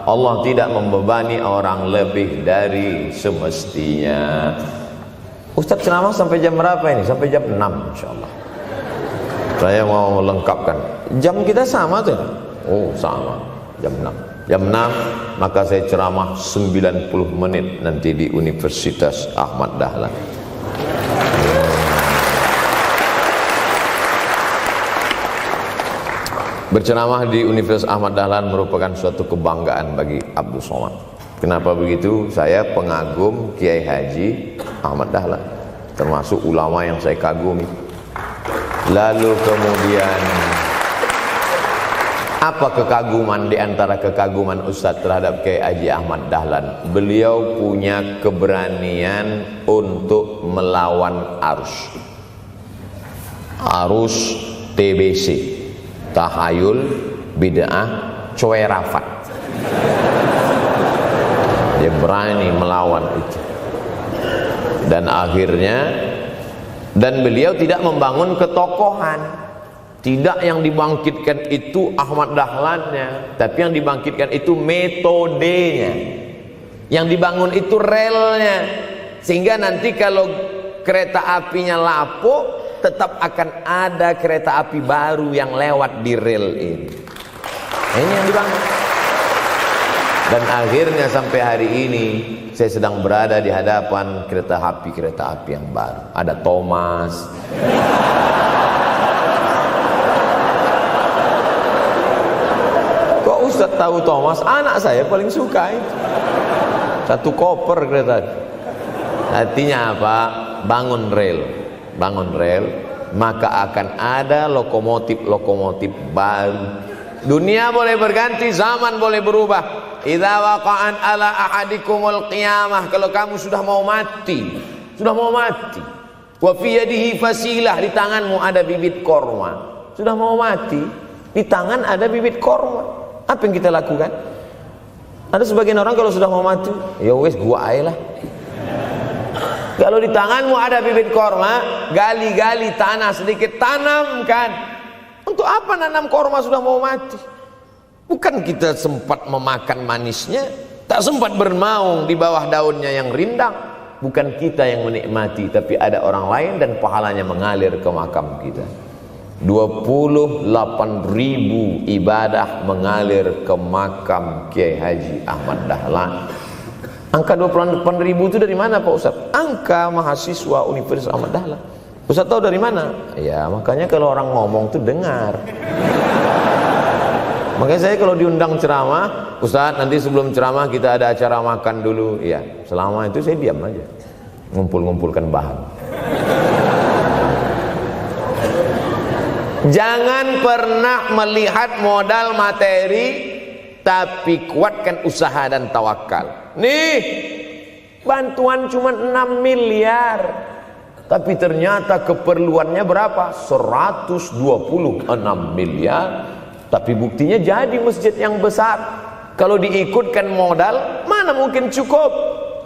Allah tidak membebani orang lebih dari semestinya. Ustaz ceramah sampai jam berapa ini? Sampai jam 6 insyaallah. Saya mau lengkapkan. Jam kita sama tuh. Oh sama, jam 6. Jam 6 maka saya ceramah 90 menit nanti di Universitas Ahmad Dahlan. Berceramah di Universitas Ahmad Dahlan merupakan suatu kebanggaan bagi Abdul Somad. Kenapa begitu? Saya pengagum Kiai Haji Ahmad Dahlan, termasuk ulama yang saya kagumi. Lalu kemudian apa kekaguman di antara kekaguman Ustadz terhadap Kiai Haji Ahmad Dahlan? Beliau punya keberanian untuk melawan arus TBC, tahayul, bid'ah, cuerafat. Dia berani melawan itu. Dan akhirnya, dan beliau tidak membangun ketokohan. Tidak yang dibangkitkan itu Ahmad Dahlannya, tapi yang dibangkitkan itu metodenya. Yang dibangun itu relnya. Sehingga nanti kalau kereta apinya lapuk, tetap akan ada kereta api baru yang lewat di rel ini. Ini yang dibangun. Dan akhirnya sampai hari ini saya sedang berada di hadapan kereta api yang baru. Ada Thomas. Kok Ustaz tahu Thomas? Anak saya paling suka itu. Satu koper kereta. Artinya apa? Bangun rel, maka akan ada lokomotif baru. Dunia boleh berganti, zaman boleh berubah. Idza waqa'an ala ahadikumul qiyamah, kalau kamu sudah mau mati, wa fi yadihi fasilah, di tanganmu ada bibit korma. Sudah mau mati, di tangan ada bibit korma. Apa yang kita lakukan? Ada sebagian orang kalau sudah mau mati, ya wes gua aja lah. Kalau di tanganmu ada bibit korma, gali-gali tanah sedikit, tanamkan. Untuk apa nanam korma sudah mau mati? Bukan kita sempat memakan manisnya, tak sempat bernaung di bawah daunnya yang rindang. Bukan kita yang menikmati, tapi ada orang lain dan pahalanya mengalir ke makam kita. 28.000 ibadah mengalir ke makam Kiai Haji Ahmad Dahlan. Angka 28.000 itu dari mana Pak Ustaz? Angka mahasiswa Universitas Ahmad Dahlan. Ustaz tahu dari mana? Ya makanya kalau orang ngomong tuh dengar. Makanya saya kalau diundang ceramah, Ustaz nanti sebelum ceramah kita ada acara makan dulu. Iya, selama itu saya diam aja. ngumpul-ngumpulkan bahan. Jangan pernah melihat modal materi, tapi kuatkan usaha dan tawakal. Nih, bantuan cuma 6 miliar, tapi ternyata keperluannya berapa? 126 miliar. Tapi buktinya jadi masjid yang besar. Kalau diikutkan modal, mana mungkin cukup?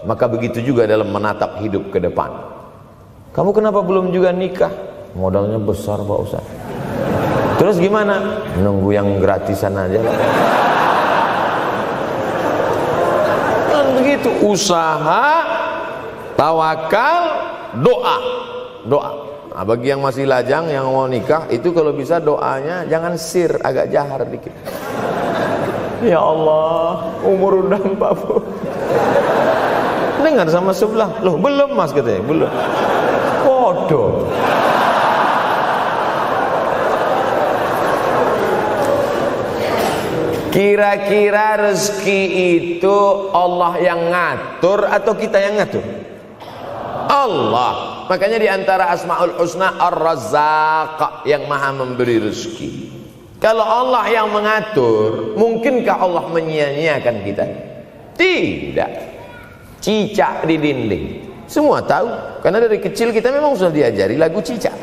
Maka begitu juga dalam menatap hidup ke depan. Kamu kenapa belum juga nikah? Modalnya besar Pak Ustaz. Terus gimana? Nunggu yang gratisan aja lah. Dan begitu, usaha, tawakal, doa. Nah, bagi yang masih lajang, yang mau nikah, itu kalau bisa doanya jangan sir, agak jahar dikit. Ya Allah, umur udah 40. Dengar sama sebelah, loh belum mas katanya, belum. Bodoh. Kira-kira rezeki itu Allah yang ngatur atau kita yang ngatur? Allah. Makanya di antara Asmaul Husna Ar-Razzaq, yang maha memberi rezeki. Kalau Allah yang mengatur, mungkinkah Allah menyia-nyiakan kita? Tidak. Cicak di dinding, semua tahu, karena dari kecil kita memang sudah diajari lagu cicak.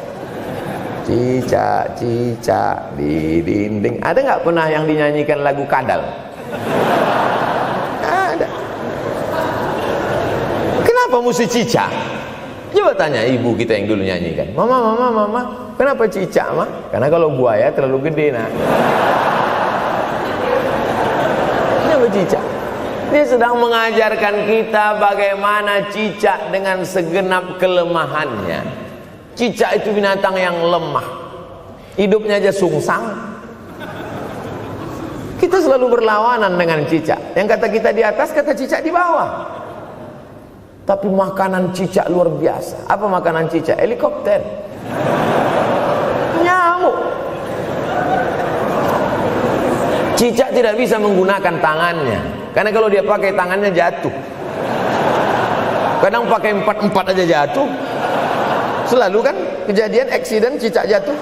Cicak, cicak di dinding. Ada nggak pernah yang dinyanyikan lagu kadal? Ada. Kenapa mesti cicak? Coba tanya ibu kita yang dulu nyanyikan. Mama, kenapa cicak, Ma? Karena kalau buaya terlalu gede, nak. Kenapa cicak? Dia sedang mengajarkan kita bagaimana cicak dengan segenap kelemahannya. Cicak itu binatang yang lemah, hidupnya aja sungsang. Kita selalu berlawanan dengan cicak. Yang kata kita di atas, kata cicak di bawah. Tapi makanan cicak luar biasa. Apa makanan cicak? Helikopter, nyamuk. Cicak tidak bisa menggunakan tangannya, karena kalau dia pakai tangannya jatuh. Kadang pakai 4 aja jatuh. Selalu kan kejadian eksiden cicak jatuh.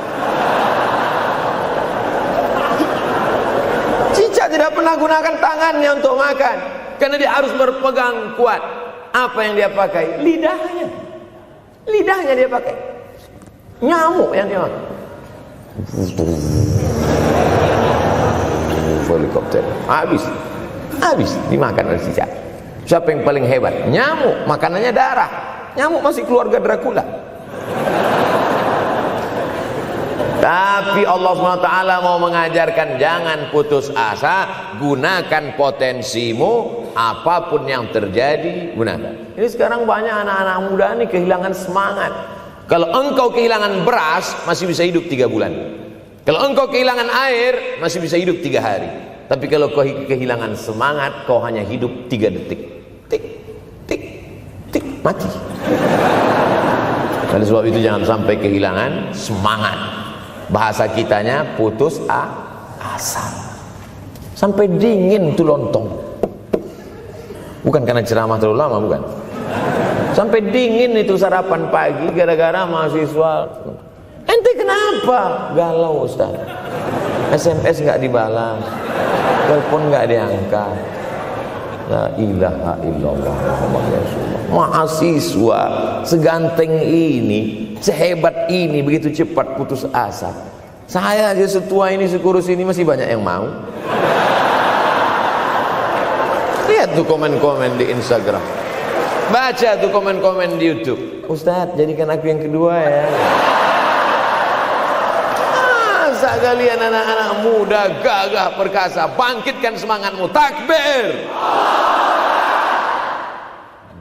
Cicak tidak pernah gunakan tangannya untuk makan, karena dia harus berpegang kuat. Apa yang dia pakai? Lidahnya. Lidahnya dia pakai. Nyamuk yang dia makan. Helikopter. Habis dimakan oleh cicak. Siapa yang paling hebat? Nyamuk. Makanannya darah. Nyamuk masih keluarga Dracula. Tapi Allah SWT mau mengajarkan jangan putus asa, gunakan potensimu, apapun yang terjadi gunakan. Ini sekarang banyak anak-anak muda nih kehilangan semangat. Kalau engkau kehilangan beras masih bisa hidup 3 bulan. Kalau engkau kehilangan air masih bisa hidup 3 hari. Tapi kalau kau kehilangan semangat, kau hanya hidup 3 detik. Tik, tik, tik, mati. Oleh sebab itu jangan sampai kehilangan semangat. Bahasa kitanya putus asa. Sampai dingin tuh lontong. Bukan karena ceramah terlalu lama, bukan. Sampai dingin itu sarapan pagi gara-gara mahasiswa. Ente kenapa? Galau Ustaz. SMS nggak dibalas, telepon nggak diangkat. La ilaha illallah Muhammad Rasulullah. Mahasiswa seganteng ini, sehebat ini, begitu cepat putus asa. Saya aja setua ini, sekurus ini masih banyak yang mau. Lihat tuh komen-komen di Instagram, baca tuh komen-komen di YouTube. Ustadz, jadikan aku yang kedua ya. Masa kalian anak-anak muda gagah perkasa, bangkitkan semangatmu, takbir.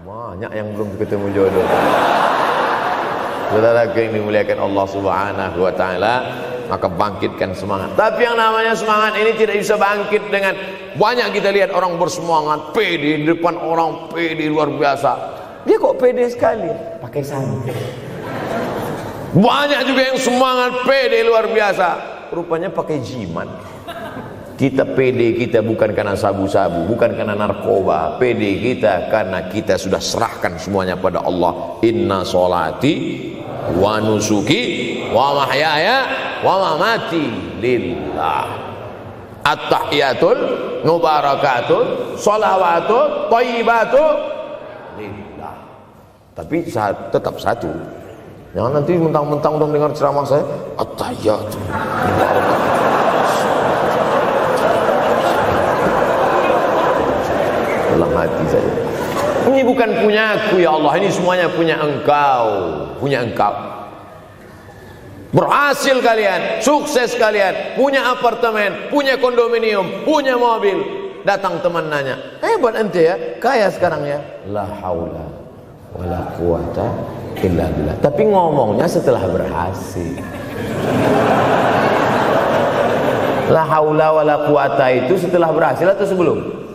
Banyak yang belum ketemu jodoh. Saudara yang dimuliakan Allah Subhanahu wa taala, maka bangkitkan semangat. Tapi yang namanya semangat ini tidak bisa bangkit dengan banyak. Kita lihat orang bersemangat, pede di depan orang, pede luar biasa. Dia kok pede sekali? Pakai sandal. Banyak juga yang semangat, pede luar biasa, rupanya pakai jimat. Kita pede kita bukan karena sabu-sabu, bukan karena narkoba. Pede kita karena kita sudah serahkan semuanya pada Allah. Inna sholati wa nusuki wa mahyaya wa mamati lillah. At-tahiyatul mubarakatun sholawatun thayyibatun lillah. Tapi tetap satu. Jangan nanti mentang-mentang udah dengar ceramah saya at-tahiyatul mubarakatun. Dalam hati saya, ini bukan punyaku ya Allah, ini semuanya punya Engkau, punya Engkau. Berhasil kalian, sukses kalian, punya apartemen, punya kondominium, punya mobil. Datang teman nanya, hebat ente ya, kaya sekarang ya. La haula wala quwata illa billah. Tapi ngomongnya setelah berhasil. La haula wala quwata itu setelah berhasil atau sebelum?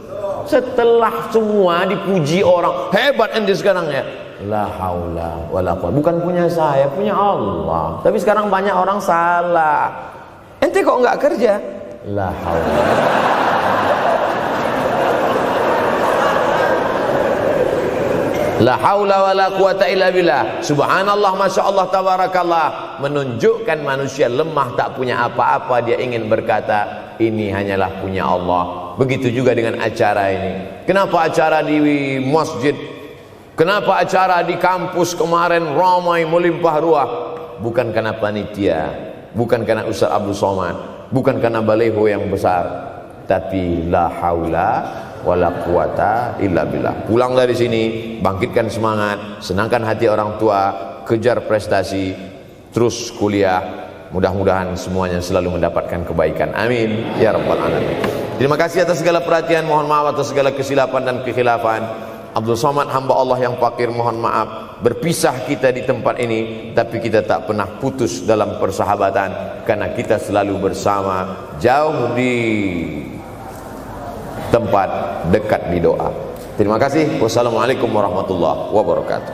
Setelah semua dipuji orang, hebat ente sekarang ya. La haula wala quwwata, bukan punya saya, punya Allah. Tapi sekarang banyak orang salah. Ente kok enggak kerja? La haula. La haula wala quwwata illa billah. Subhanallah, masya Allah, tabarakallah. Menunjukkan manusia lemah, tak punya apa-apa. Dia ingin berkata, ini hanyalah punya Allah. Begitu juga dengan acara ini. Kenapa acara di masjid? Kenapa acara di kampus kemarin ramai melimpah ruah? Bukan karena panitia, bukan karena Ustaz Abdul Somad, bukan karena baleho yang besar, tapi la haula wala quwata illa billah. Pulang dari sini, bangkitkan semangat, senangkan hati orang tua, kejar prestasi, terus kuliah. Mudah-mudahan semuanya selalu mendapatkan kebaikan. Amin ya rabbal alamin. Terima kasih atas segala perhatian. Mohon maaf atas segala kesilapan dan kekhilafan. Abdul Somad, hamba Allah yang fakir, mohon maaf. Berpisah kita di tempat ini, tapi kita tak pernah putus dalam persahabatan, karena kita selalu bersama, jauh di tempat, dekat di doa. Terima kasih. Wassalamualaikum warahmatullahi wabarakatuh.